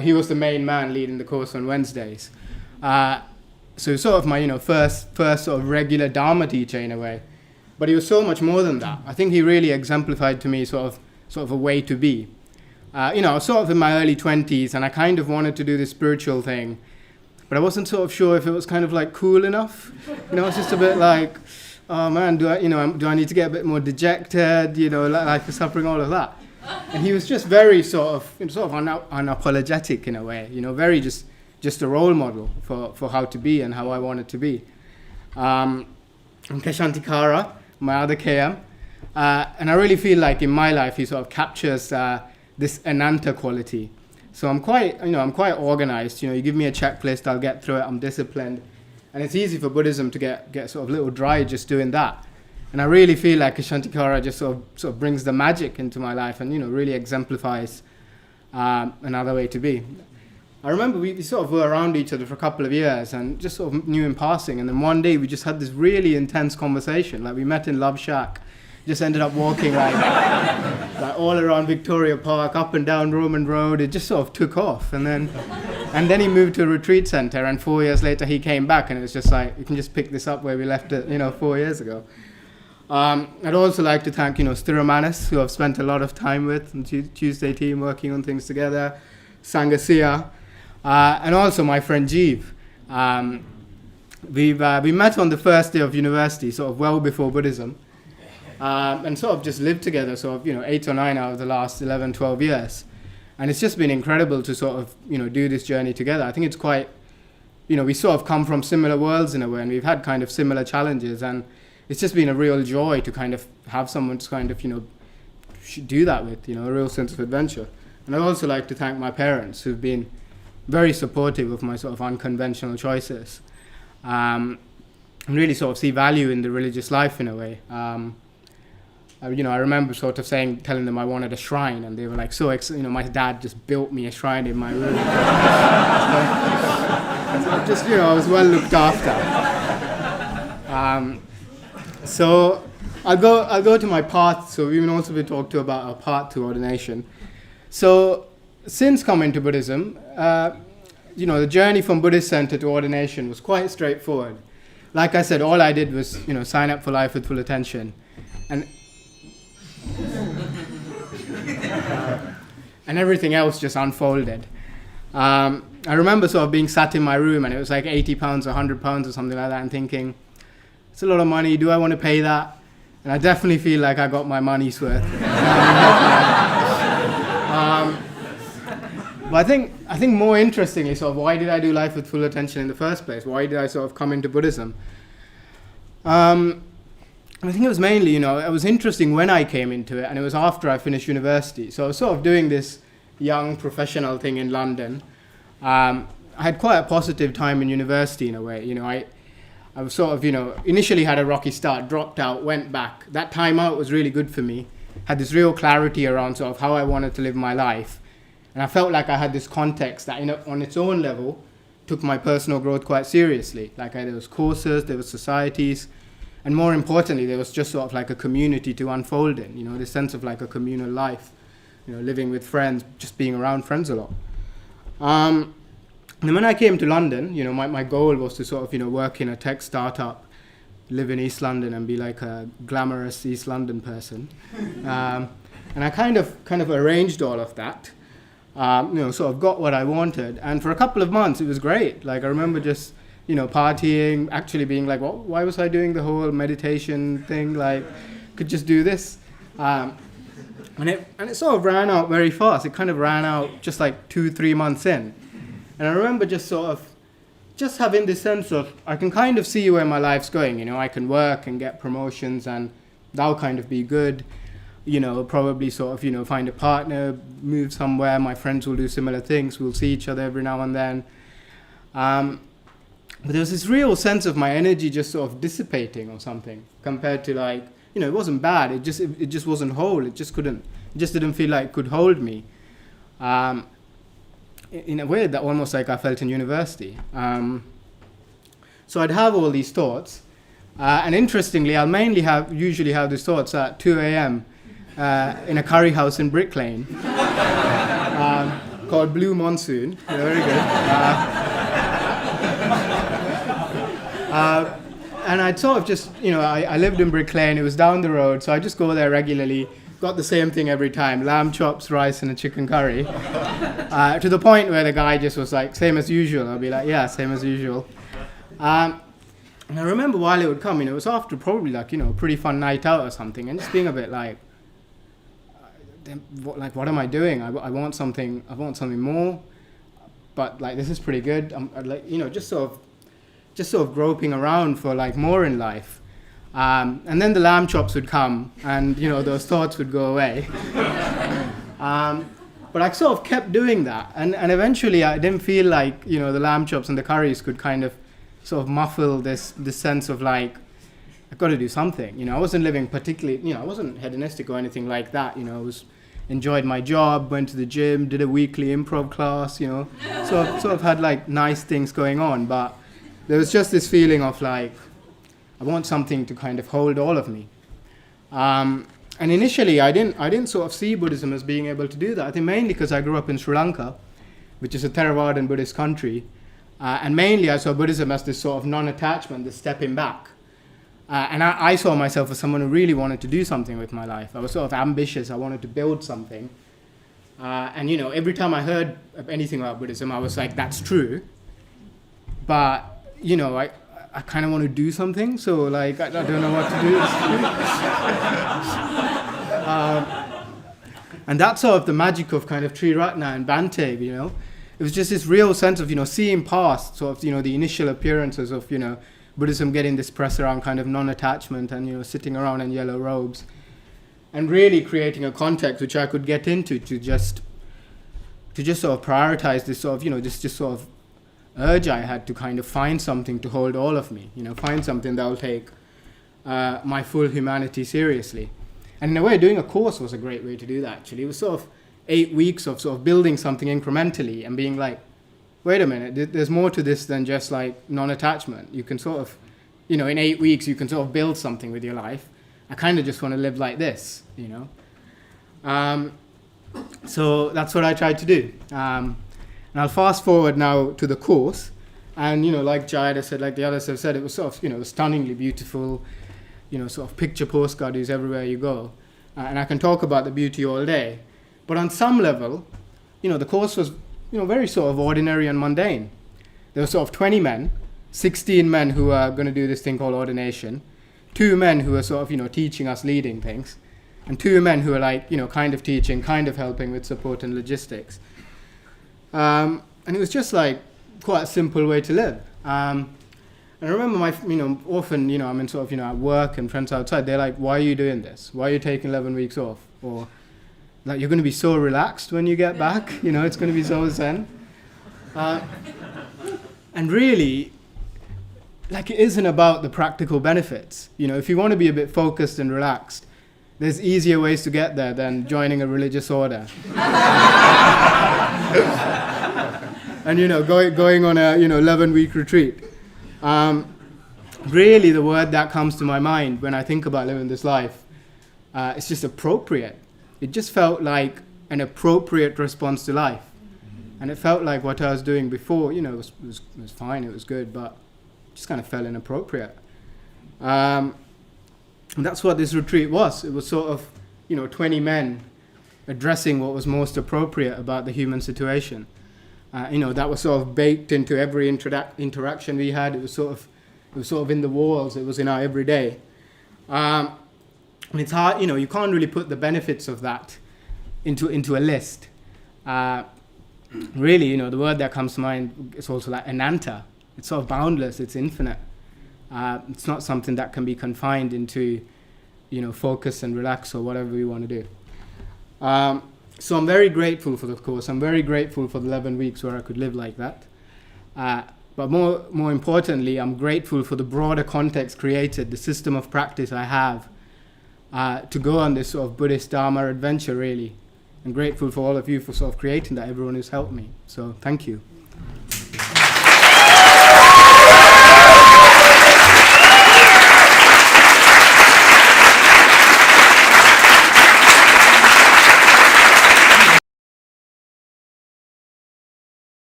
He was the main man leading the course on Wednesdays. So sort of my first sort of regular Dharma teacher in a way. But he was so much more than that. I think he really exemplified to me sort of a way to be. I was sort of in my early 20s and I kind of wanted to do this spiritual thing. But I wasn't sort of sure if it was kind of like cool enough. It's just a bit like, oh man, do I need to get a bit more dejected, like suffering, all of that. And he was just very sort of unapologetic in a way, very just a role model for how to be and how I wanted to be. And Keshantikara, my other KM, and I really feel like in my life he sort of captures this Ananta quality. So I'm quite organized. You give me a checklist, I'll get through it. I'm disciplined, and it's easy for Buddhism to get sort of a little dry just doing that. And I really feel like Keshantikara just sort of brings the magic into my life and really exemplifies another way to be. I remember we sort of were around each other for a couple of years and just sort of knew in passing, and then one day we just had this really intense conversation. Like we met in Love Shack, just ended up walking like all around Victoria Park, up and down Roman Road. It just sort of took off, and then And then he moved to a retreat center, and 4 years later he came back, and it was just like, you can just pick this up where we left it, 4 years ago. I'd also like to thank, Stiramanis, who I've spent a lot of time with, and Tuesday team working on things together, Sangasia, and also my friend Jeev. We met on the first day of university, sort of well before Buddhism, and sort of just lived together, 8 or 9 out of the last 11, 12 years. And it's just been incredible to sort of, do this journey together. I think it's quite, we sort of come from similar worlds in a way, and we've had kind of similar challenges, and it's just been a real joy to kind of have someone to kind of, do that with, a real sense of adventure. And I'd also like to thank my parents, who've been very supportive of my sort of unconventional choices, and really sort of see value in the religious life in a way. I remember sort of telling them I wanted a shrine, and they were like so excited. My dad just built me a shrine in my room. So I was well looked after. So I'll go to my path. So we've also been talked to about our path to ordination. So since coming to Buddhism, the journey from Buddhist center to ordination was quite straightforward. Like I said, all I did was sign up for Life with Full Attention, and everything else just unfolded. I remember sort of being sat in my room, and it was like £80 or £100 or something like that, and thinking, it's a lot of money, do I want to pay that? And I definitely feel like I got my money's worth. But I think more interestingly, sort of, why did I do Life with Full Attention in the first place? Why did I sort of come into Buddhism? I think it was mainly, it was interesting when I came into it, and it was after I finished university. So I was sort of doing this young professional thing in London. I had quite a positive time in university in a way. I was sort of, initially had a rocky start, dropped out, went back. That time out was really good for me. Had this real clarity around sort of how I wanted to live my life. And I felt like I had this context that, on its own level, took my personal growth quite seriously. Like there was courses, there was societies, and more importantly, there was just sort of like a community to unfold in, this sense of like a communal life, living with friends, just being around friends a lot. And when I came to London, my goal was to sort of, work in a tech startup, live in East London and be like a glamorous East London person. And I kind of arranged all of that, sort of got what I wanted. And for a couple of months, it was great. Like I remember just, partying, actually being like, well, why was I doing the whole meditation thing? Like, could just do this. And it sort of ran out very fast. It kind of ran out just like 2-3 months in. And I remember just having this sense of, I can kind of see where my life's going. I can work and get promotions, and that'll kind of be good. Probably sort of, find a partner, move somewhere. My friends will do similar things. We'll see each other every now and then. But there was this real sense of my energy just sort of dissipating or something, compared to like, it wasn't bad. It just wasn't whole. It just didn't feel like it could hold me. In a way that almost like I felt in university. So I'd have all these thoughts. And interestingly, I'll usually have these thoughts at 2 a.m. In a curry house in Brick Lane called Blue Monsoon. Very good. And I'd sort of just, I lived in Brick Lane. It was down the road, so I just go there regularly. Got the same thing every time, lamb chops, rice, and a chicken curry. To the point where the guy just was like, same as usual. I'll be like, yeah, same as usual. And I remember while it would come, it was after probably like, a pretty fun night out or something, and just being a bit like, what am I doing? I want something more, but like, this is pretty good. I'm like, just sort of groping around for like more in life. And then the lamb chops would come, and those thoughts would go away. But I sort of kept doing that, and eventually I didn't feel like the lamb chops and the curries could kind of sort of muffle this sense of like, I've got to do something. I wasn't living particularly, I wasn't hedonistic or anything like that. I enjoyed my job, went to the gym, did a weekly improv class. Sort of had like nice things going on, but there was just this feeling of like, I want something to kind of hold all of me. And initially, I didn't sort of see Buddhism as being able to do that. I think mainly because I grew up in Sri Lanka, which is a Theravadan Buddhist country. And mainly I saw Buddhism as this sort of non-attachment, this stepping back. And I saw myself as someone who really wanted to do something with my life. I was sort of ambitious. I wanted to build something. And, you know, every time I heard of anything about Buddhism, I was like, that's true. But, you know, I kind of want to do something. So, like, I don't know what to do. And that's sort of the magic of kind of Triratna and Bhante, you know. It was just this real sense of, you know, seeing past sort of, you know, the initial appearances of, you know, Buddhism getting this press around kind of non-attachment and, you know, sitting around in yellow robes, and really creating a context which I could get into to just sort of prioritize this sort of, you know, just sort of urge I had to kind of find something to hold all of me, you know, find something that will take my full humanity seriously. And in a way, doing a course was a great way to do that, actually. It was sort of 8 weeks of sort of building something incrementally and being like, wait a minute, there's more to this than just like non-attachment. You can sort of, you know, in 8 weeks, you can sort of build something with your life. I kind of just want to live like this, you know. So that's what I tried to do. And I'll fast forward now to the course. And, you know, like Jayada said, like the others have said, it was sort of, you know, stunningly beautiful, you know, sort of picture postcard is everywhere you go. And I can talk about the beauty all day. But on some level, you know, the course was, you know, very sort of ordinary and mundane. There were sort of 20 men, 16 men who are going to do this thing called ordination, 2 men who are sort of, you know, teaching us, leading things, and 2 men who are like, you know, kind of teaching, kind of helping with support and logistics. And it was just like quite a simple way to live. And I remember often, you know, I'm in sort of, you know, at work and friends outside, they're like, why are you doing this? Why are you taking 11 weeks off? Or like, you're going to be so relaxed when you get back, you know, it's going to be so zen. And really, like, it isn't about the practical benefits. You know, if you want to be a bit focused and relaxed, there's easier ways to get there than joining a religious order. And, you know, going on a, you know, 11-week retreat. Really, the word that comes to my mind when I think about living this life, it's just appropriate. It just felt like an appropriate response to life. And it felt like what I was doing before, you know, was fine, it was good, but it just kind of felt inappropriate. And that's what this retreat was. It was sort of, you know, 20 men addressing what was most appropriate about the human situation. You know, that was sort of baked into every interaction we had. It was sort of in the walls. It was in our everyday. And it's hard, you know, you can't really put the benefits of that into a list. Really, you know, the word that comes to mind is also like Ananta. It's sort of boundless, it's infinite. It's not something that can be confined into, you know, focus and relax or whatever we want to do. So I'm very grateful for the course. I'm very grateful for the 11 weeks where I could live like that. But more importantly, I'm grateful for the broader context created, the system of practice I have to go on this sort of Buddhist Dharma adventure, really. I'm grateful for all of you for sort of creating that, everyone who's helped me. So thank you.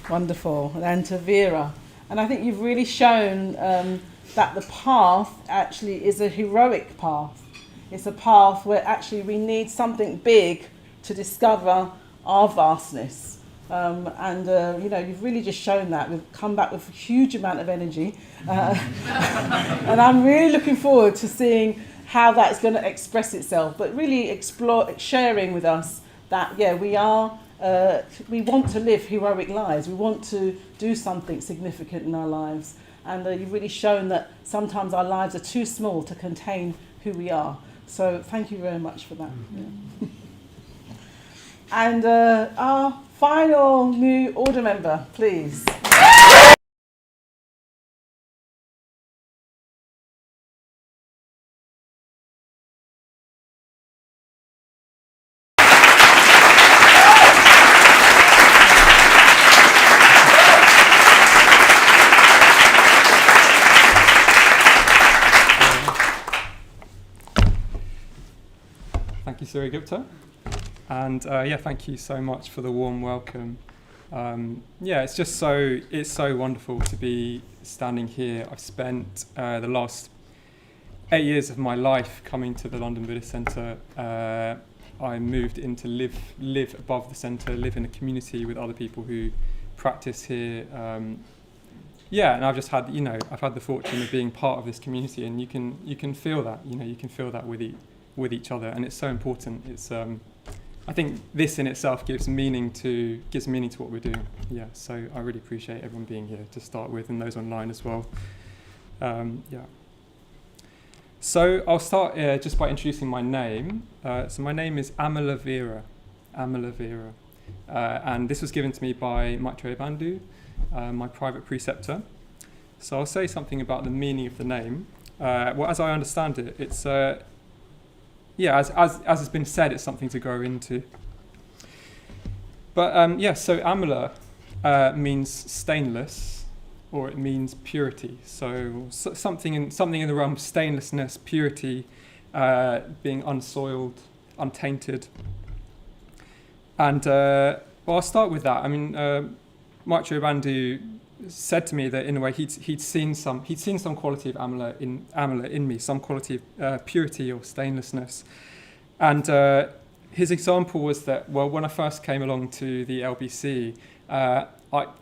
Wonderful, Anantavira. And I think you've really shown that the path actually is a heroic path. It's a path where actually we need something big to discover our vastness. You know, you've really just shown that. We've come back with a huge amount of energy. And I'm really looking forward to seeing how that's going to express itself, but really sharing with us that, yeah, we want to live heroic lives. We want to do something significant in our lives. And you've really shown that sometimes our lives are too small to contain who we are. So thank you very much for that. Yeah. And our final new order member, please. Surya and thank you so much for the warm welcome. It's so wonderful to be standing here. I've spent the last 8 years of my life coming to the London Buddhist Centre. I moved in to live above the centre, live in a community with other people who practice here. And I've just had, I've had the fortune of being part of this community, and you can feel that, you can feel that with each other, and it's so important. It's I think this in itself gives meaning to what we're doing. Yeah, so I really appreciate everyone being here to start with, and those online as well. So I'll start just by introducing my name. So my name is Amalavira, and this was given to me by Maitreya Bandhu, my private preceptor. So I'll say something about the meaning of the name. As I understand it, it's as has been said, it's something to grow into. But so Amala means stainless, or it means purity. So something in the realm of stainlessness, purity, being unsoiled, untainted. And I'll start with that. I mean, Maitreya Bandhu said to me that in a way he'd seen some quality of Amala in me, some quality of purity or stainlessness. And his example was that, well, when I first came along to the LBC, I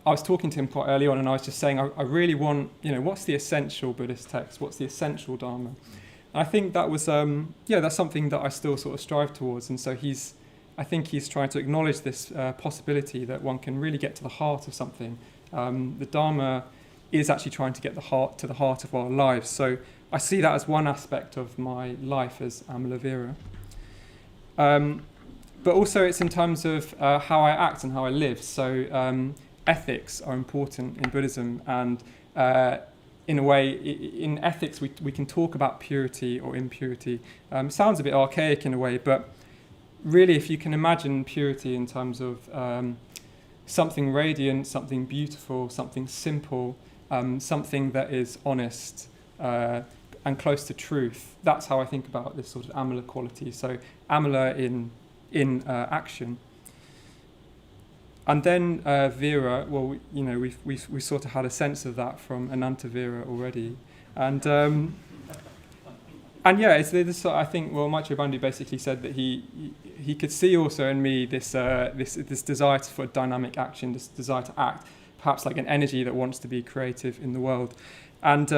was talking to him quite early on, and I was just saying, I really want, what's the essential Buddhist text? What's the essential Dharma? And I think that was, that's something that I still sort of strive towards. And so I think he's trying to acknowledge this possibility that one can really get to the heart of something. The Dharma is actually trying to get to the heart of our lives. So I see that as one aspect of my life as Amalavira. But also it's in terms of how I act and how I live. So ethics are important in Buddhism, and in a way, in ethics we can talk about purity or impurity. Sounds a bit archaic in a way, but really if you can imagine purity in terms of something radiant, something beautiful, something simple, something that is honest and close to truth. That's how I think about this sort of Amala quality. So Amala in action. And then Vera, well, we sort of had a sense of that from Anantavira already. And it's this. I think, well, Maitreya Bandhu basically said that he could see also in me this desire for dynamic action, this desire to act, perhaps like an energy that wants to be creative in the world, and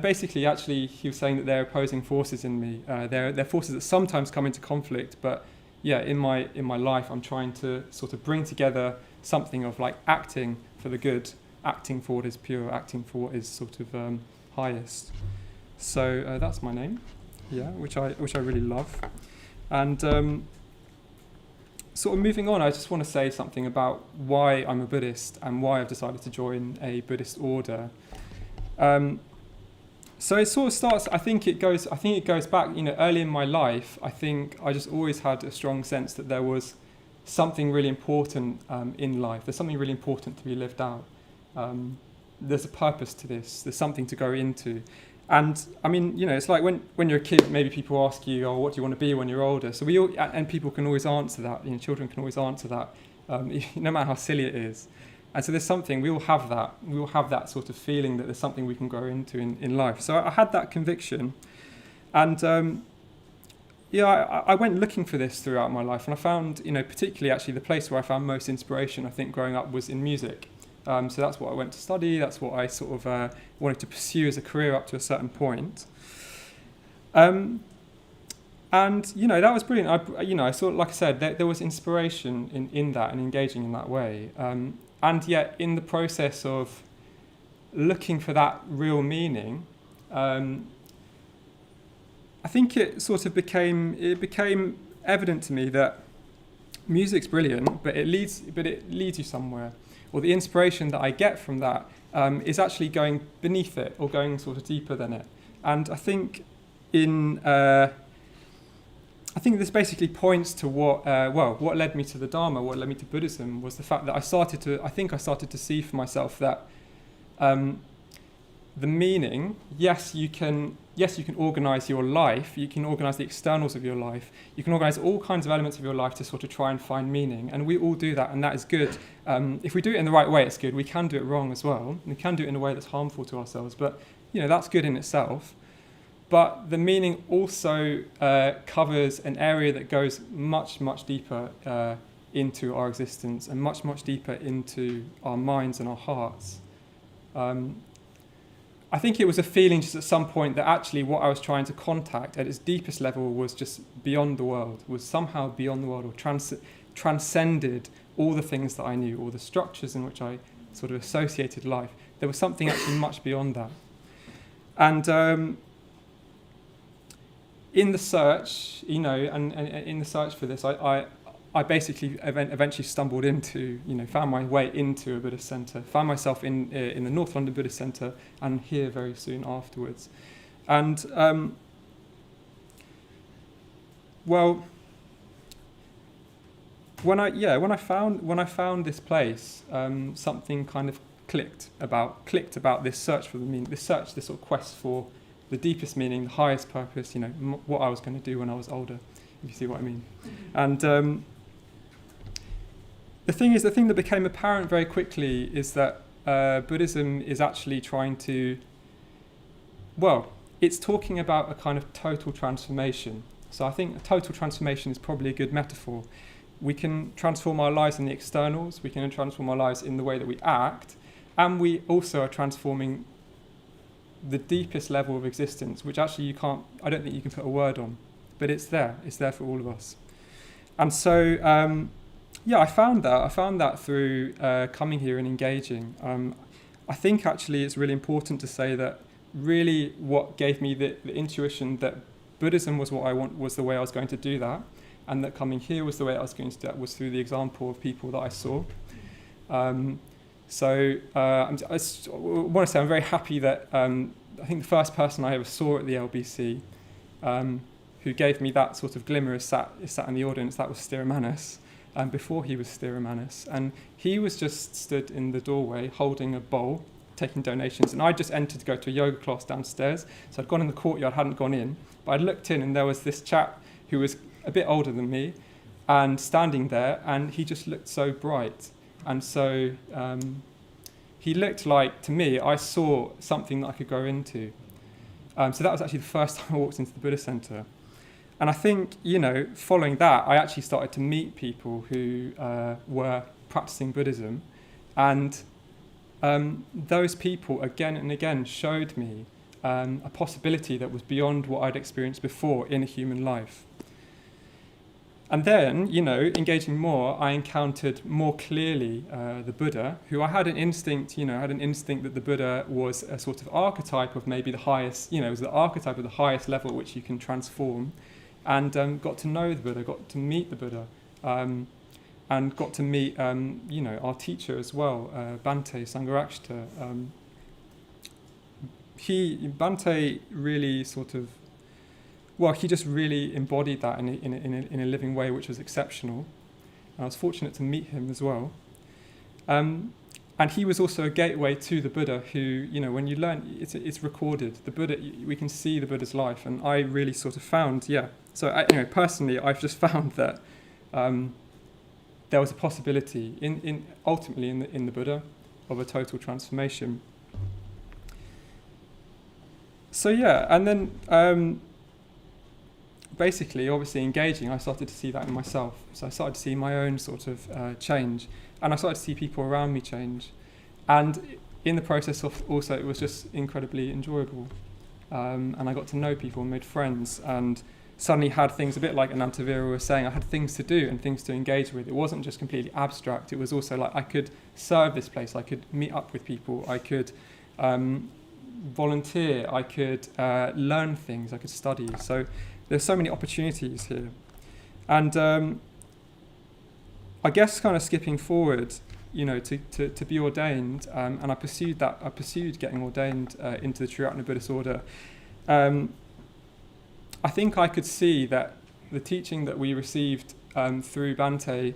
basically, actually, he was saying that they're opposing forces in me. They're forces that sometimes come into conflict, but in my life, I'm trying to sort of bring together something of like acting for the good, acting for what is pure, acting for what is sort of highest. So that's my name, which I really love. And sort of moving on, I just want to say something about why I'm a Buddhist and why I've decided to join a Buddhist order. So it sort of starts. I think it goes back. Early in my life, I think I just always had a strong sense that there was something really important in life. There's something really important to be lived out. There's a purpose to this. There's something to go into. And I mean, it's like when you're a kid, maybe people ask you, "Oh, what do you want to be when you're older?" So and people can always answer that. Children can always answer that, no matter how silly it is. And so there's something, we all have that. We all have that sort of feeling that there's something we can grow into in life. So I had that conviction. And I went looking for this throughout my life. And I found, particularly actually the place where I found most inspiration, I think, growing up was in music. So that's what I went to study. That's what I sort of wanted to pursue as a career up to a certain point. And that was brilliant. I saw, like I said, there was inspiration in that and engaging in that way. And yet, in the process of looking for that real meaning, I think it sort of became evident to me that music's brilliant, but it leads you somewhere. Or the inspiration that I get from that is actually going beneath it or going sort of deeper than it. And I think this basically points to what led me to the Dharma, what led me to Buddhism, was the fact that I started to see for myself that the meaning, yes, you can organize your life, you can organize the externals of your life, you can organize all kinds of elements of your life to sort of try and find meaning, and we all do that, and that is good. If we do it in the right way, it's good. We can do it wrong as well. We can do it in a way that's harmful to ourselves, but that's good in itself. But the meaning also covers an area that goes much, much deeper into our existence and much, much deeper into our minds and our hearts. I think it was a feeling just at some point that actually what I was trying to contact at its deepest level was just beyond the world, was somehow beyond the world, or transcended all the things that I knew, all the structures in which I sort of associated life. There was something actually much beyond that. And in the search, and in the search for this, I basically eventually stumbled into, found my way into a Buddhist centre, found myself in the North London Buddhist Centre, and here very soon afterwards. And when I found this place, something kind of clicked about this search for the meaning, this sort of quest for the deepest meaning, the highest purpose, what I was going to do when I was older, if you see what I mean. And the thing that became apparent very quickly is that Buddhism is actually trying to, it's talking about a kind of total transformation. So I think a total transformation is probably a good metaphor. We can transform our lives in the externals, we can transform our lives in the way that we act, and we also are transforming the deepest level of existence, which actually I don't think you can put a word on, but it's there for all of us. And so, I found that through coming here and engaging. I think actually it's really important to say that really what gave me the intuition that Buddhism was what I want, was the way I was going to do that, and that coming here was the way I was going to do that, was through the example of people that I saw. I want to say I'm very happy that I think the first person I ever saw at the LBC who gave me that sort of glimmer is sat in the audience. That was Sthiramanas. Before he was Sthiramanas, and he was just stood in the doorway holding a bowl, taking donations, and I just entered to go to a yoga class downstairs, so I'd gone in the courtyard, hadn't gone in, but I'd looked in and there was this chap who was a bit older than me and standing there, and he just looked so bright, and so he looked like, to me, I saw something that I could go into. So that was actually the first time I walked into the Buddhist Centre. And I think, following that, I actually started to meet people who were practicing Buddhism. And those people, again and again, showed me a possibility that was beyond what I'd experienced before in a human life. And then, engaging more, I encountered more clearly the Buddha, who I had an instinct, that the Buddha was a sort of archetype of maybe the highest, was the archetype of the highest level at which you can transform. And got to know the Buddha, got to meet the Buddha, and got to meet, our teacher as well, Bhante Sangharakshita. Bhante really sort of, he just really embodied that in a living way, which was exceptional. I was fortunate to meet him as well. And he was also a gateway to the Buddha who, when you learn, it's recorded. The Buddha, we can see the Buddha's life, and I really sort of found, So anyway, personally, I've just found that there was a possibility ultimately in the Buddha of a total transformation. So and then basically, obviously engaging, I started to see that in myself. So I started to see my own sort of change, and I started to see people around me change. And in the process of also, it was just incredibly enjoyable. And I got to know people and made friends, and suddenly had things, a bit like Anantavira was saying, I had things to do and things to engage with. It wasn't just completely abstract. It was also like I could serve this place. I could meet up with people. I could volunteer. I could learn things. I could study. So there's so many opportunities here. And I guess kind of skipping forward, to be ordained, and I pursued getting ordained into the Triratna Buddhist Order. I think I could see that the teaching that we received through Bhante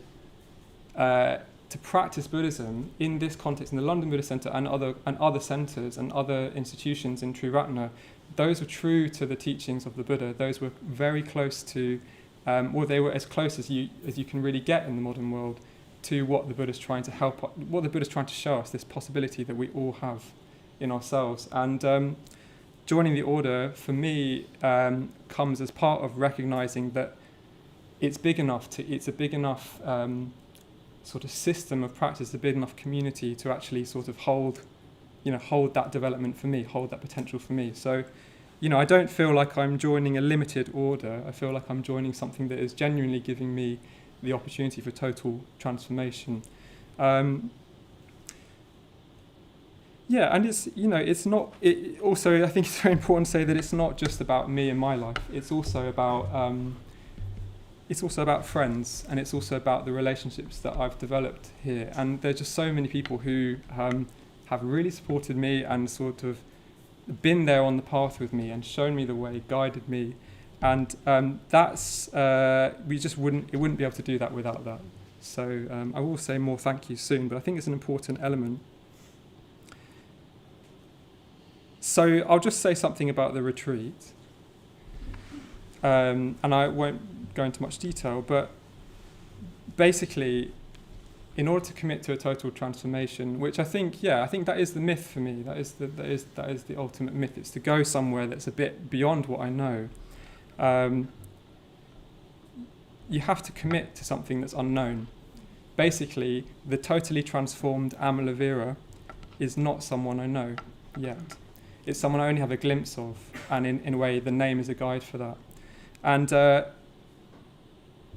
to practice Buddhism in this context, in the London Buddhist Centre and other centres and other institutions in Triratna, those were true to the teachings of the Buddha. Those were very close to, or they were as close as you can really get in the modern world to what the Buddha's trying to what the Buddha's trying to show us, this possibility that we all have in ourselves. And joining the order, for me, comes as part of recognising that it's a big enough sort of system of practice, a big enough community to actually sort of hold that development for me, hold that potential for me. So, I don't feel like I'm joining a limited order. I feel like I'm joining something that is genuinely giving me the opportunity for total transformation. And it's not. Also, I think it's very important to say that it's not just about me and my life. It's also about friends, and it's also about the relationships that I've developed here. And there's just so many people who have really supported me and sort of been there on the path with me and shown me the way, guided me. And that's it wouldn't be able to do that without that. So I will say more thank you soon, but I think it's an important element. So I'll just say something about the retreat, and I won't go into much detail, but basically, in order to commit to a total transformation, which I think that is the myth for me. That is the ultimate myth. It's to go somewhere that's a bit beyond what I know. You have to commit to something that's unknown. Basically, the totally transformed Amalavira is not someone I know yet. It's someone I only have a glimpse of, and in a way, the name is a guide for that. And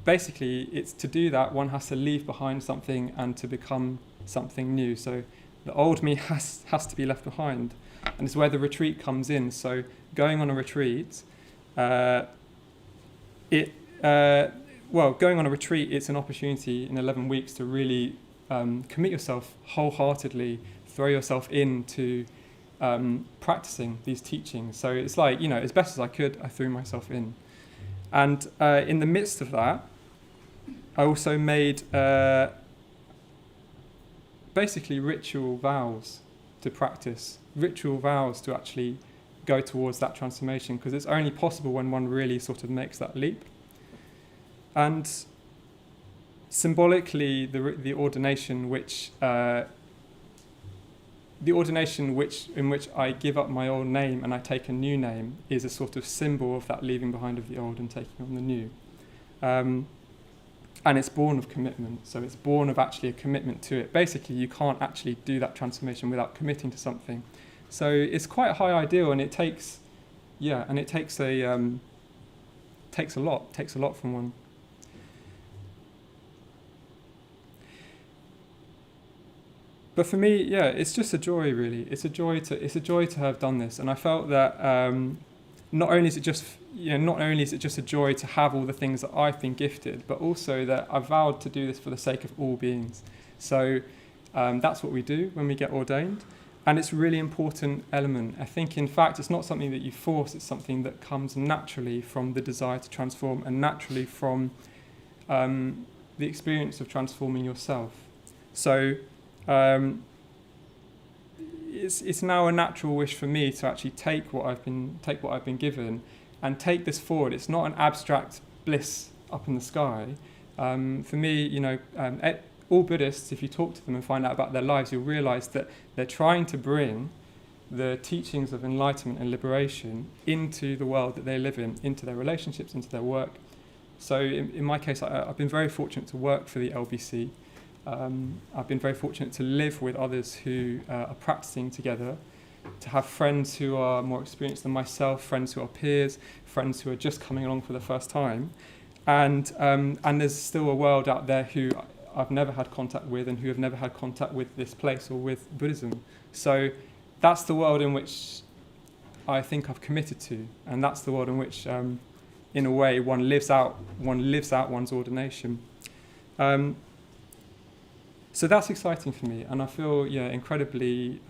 basically, it's to do that, one has to leave behind something and to become something new. So the old me has to be left behind, and it's where the retreat comes in. So going on a retreat, going on a retreat, it's an opportunity in 11 weeks to really commit yourself wholeheartedly, throw yourself into practicing these teachings. So it's like, as best as I could, I threw myself in. And in the midst of that, I also made basically ritual vows to practice, ritual vows to actually go towards that transformation, because it's only possible when one really sort of makes that leap. And symbolically, the ordination in which I give up my old name and I take a new name is a sort of symbol of that leaving behind of the old and taking on the new. And it's born of commitment, so it's born of actually a commitment to it. Basically, you can't actually do that transformation without committing to something. So it's quite a high ideal, and it takes a lot from one. But for me, it's just a joy, really. It's a joy to have done this, and I felt that not only is it just a joy to have all the things that I've been gifted, but also that I vowed to do this for the sake of all beings. So that's what we do when we get ordained, and it's a really important element. I think, in fact, it's not something that you force. It's something that comes naturally from the desire to transform, and naturally from the experience of transforming yourself. So. It's now a natural wish for me to actually take what I've been given and take this forward. It's not an abstract bliss up in the sky. For me, all Buddhists, if you talk to them and find out about their lives, you'll realize that they're trying to bring the teachings of enlightenment and liberation into the world that they live in, into their relationships, into their work. So in my case, I've been very fortunate to work for the LBC. I've been very fortunate to live with others who are practicing together, to have friends who are more experienced than myself, friends who are peers, friends who are just coming along for the first time. And there's still a world out there who I've never had contact with and who have never had contact with this place or with Buddhism. So that's the world in which I think I've committed to, and that's the world in which, in a way, one lives out one's ordination. So that's exciting for me, and I feel incredibly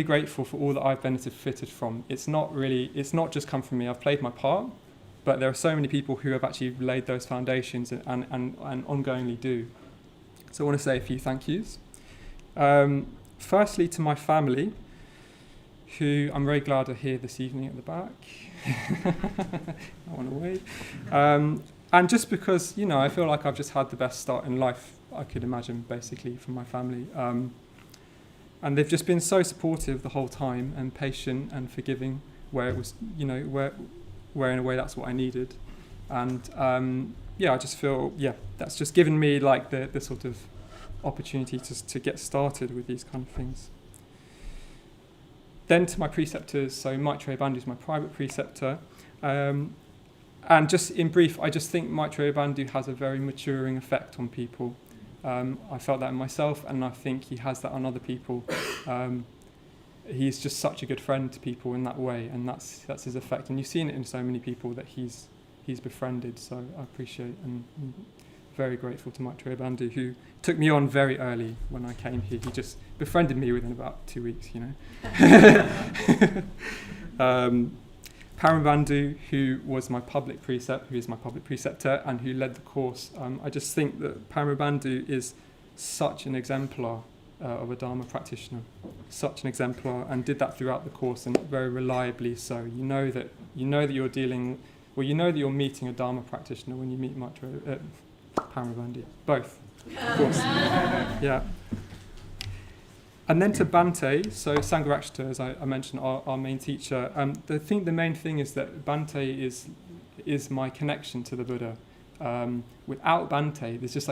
grateful for all that I've benefited from. It's not just come from me. I've played my part, But there are so many people who have actually laid those foundations and ongoingly do. So I want to say a few thank yous. Firstly, to my family, who I'm very glad are here this evening at the back. I want to wave. And just because, you know, I feel like I've just had the best start in life I could imagine, basically, from my family. And they've just been so supportive the whole time and patient and forgiving where it was, you know, where in a way that's what I needed. And I just feel, that's just given me like the sort of opportunity to get started with these kind of things. Then to my preceptors, so Maitreya Bandhu is my private preceptor. And just in brief, I just think Maitreya Bandhu has a very maturing effect on people. I felt that in myself, and I think he has that on other people. He's just such a good friend to people in that way, and that's his effect. And you've seen it in so many people that he's befriended. So I appreciate and I'm very grateful to Maitreya Bandhu, who took me on very early when I came here. He just befriended me within about 2 weeks, you know. Parambandhu, who is my public preceptor and who led the course. I just think that Parambandhu is such an exemplar of a Dharma practitioner, such an exemplar, and did that throughout the course and very reliably so. You know that you're meeting a Dharma practitioner when you meet Parambandhu. Both, of course. Yeah. And then to Bhante, so Sangharakshita, as I mentioned, our main teacher. The main thing is that Bhante is my connection to the Buddha. Without Bhante, there's just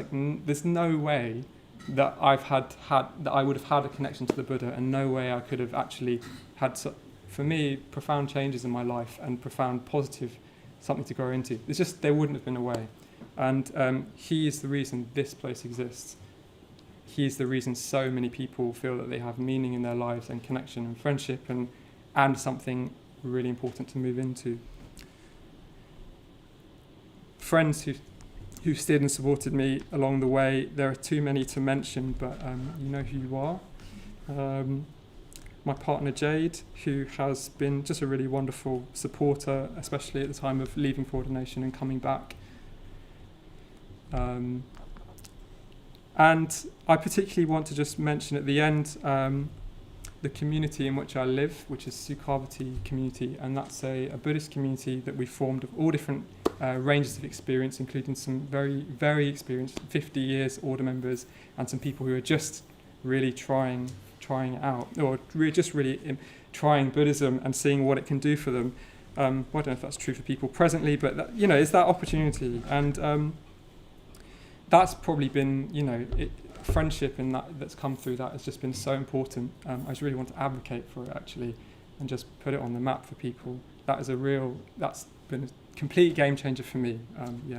there's no way that that I would have had a connection to the Buddha, and no way I could have actually had, for me, profound changes in my life and profound positive something to grow into. There wouldn't have been a way. And he is the reason this place exists. He's the reason so many people feel that they have meaning in their lives and connection and friendship and something really important to move into. Friends who steered and supported me along the way, there are too many to mention, but you know who you are. My partner Jade, who has been just a really wonderful supporter, especially at the time of leaving for ordination and coming back. And I particularly want to just mention at the end the community in which I live, which is Sukhavati community, and that's a Buddhist community that we formed of all different ranges of experience, including some very, very experienced 50 years order members and some people who are just really trying it out, or really trying Buddhism and seeing what it can do for them. I don't know if that's true for people presently, but it's that opportunity. And that's probably been, friendship and that's come through that has just been so important. I just really want to advocate for it, actually, and just put it on the map for people. That's been a complete game changer for me.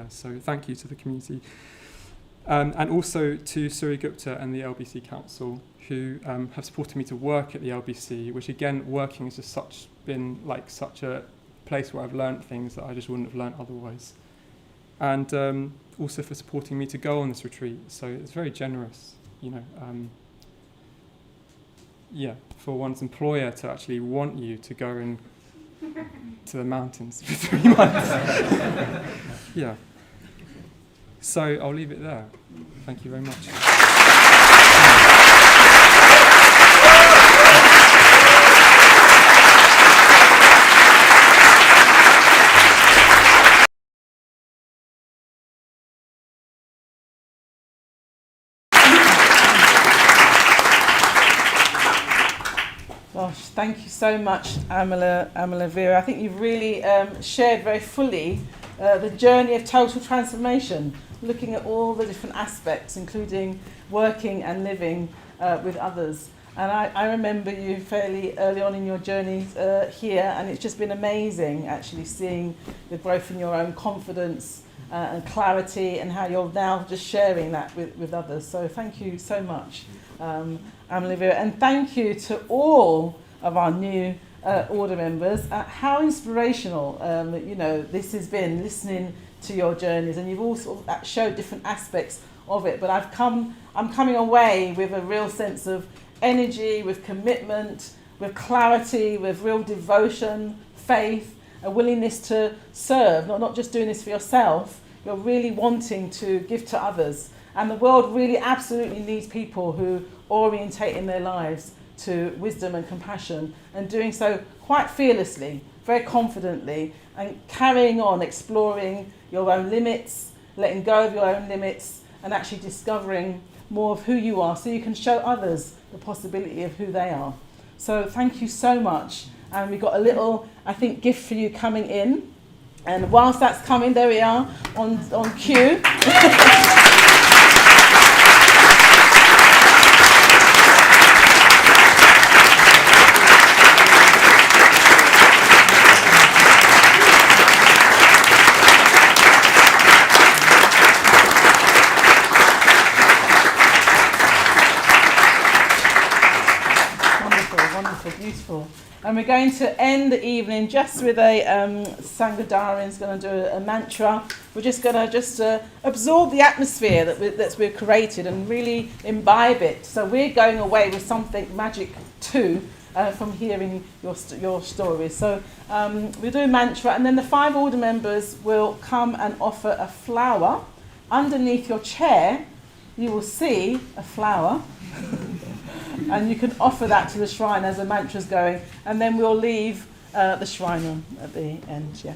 So thank you to the community. And also to Suri Gupta and the LBC Council, who have supported me to work at the LBC, which again, working has just been such a place where I've learned things that I just wouldn't have learned otherwise. And also for supporting me to go on this retreat. So it's very generous, for one's employer to actually want you to go to the mountains for 3 months. Yeah. So I'll leave it there. Thank you very much. Gosh, thank you so much, Amalavira. I think you've really shared very fully the journey of total transformation, looking at all the different aspects, including working and living with others. And I remember you fairly early on in your journey here, and it's just been amazing actually seeing the growth in your own confidence and clarity, and how you're now just sharing that with others. So thank you so much, Amalavira. And thank you to all of our new order members. How inspirational, this has been, listening to your journeys, and you've all sort of showed different aspects of it. But I'm coming away with a real sense of energy, with commitment, with clarity, with real devotion, faith, a willingness to serve, not just doing this for yourself, you're really wanting to give to others. And the world really absolutely needs people who orientate in their lives to wisdom and compassion, and doing so quite fearlessly, very confidently, and carrying on, exploring your own limits, letting go of your own limits, and actually discovering more of who you are so you can show others the possibility of who they are. So thank you so much. And we've got a little, I think, gift for you coming in. And whilst that's coming, there we are on cue. Beautiful. And we're going to end the evening just with a Sanghadaryan's going to do a mantra. We're just going to absorb the atmosphere that we've created and really imbibe it. So we're going away with something magic too from hearing your stories. So we'll do a mantra, and then the 5 order members will come and offer a flower. Underneath your chair, you will see a flower. And you can offer that to the shrine as the mantra's going, and then we'll leave the shrine on at the end. Yeah.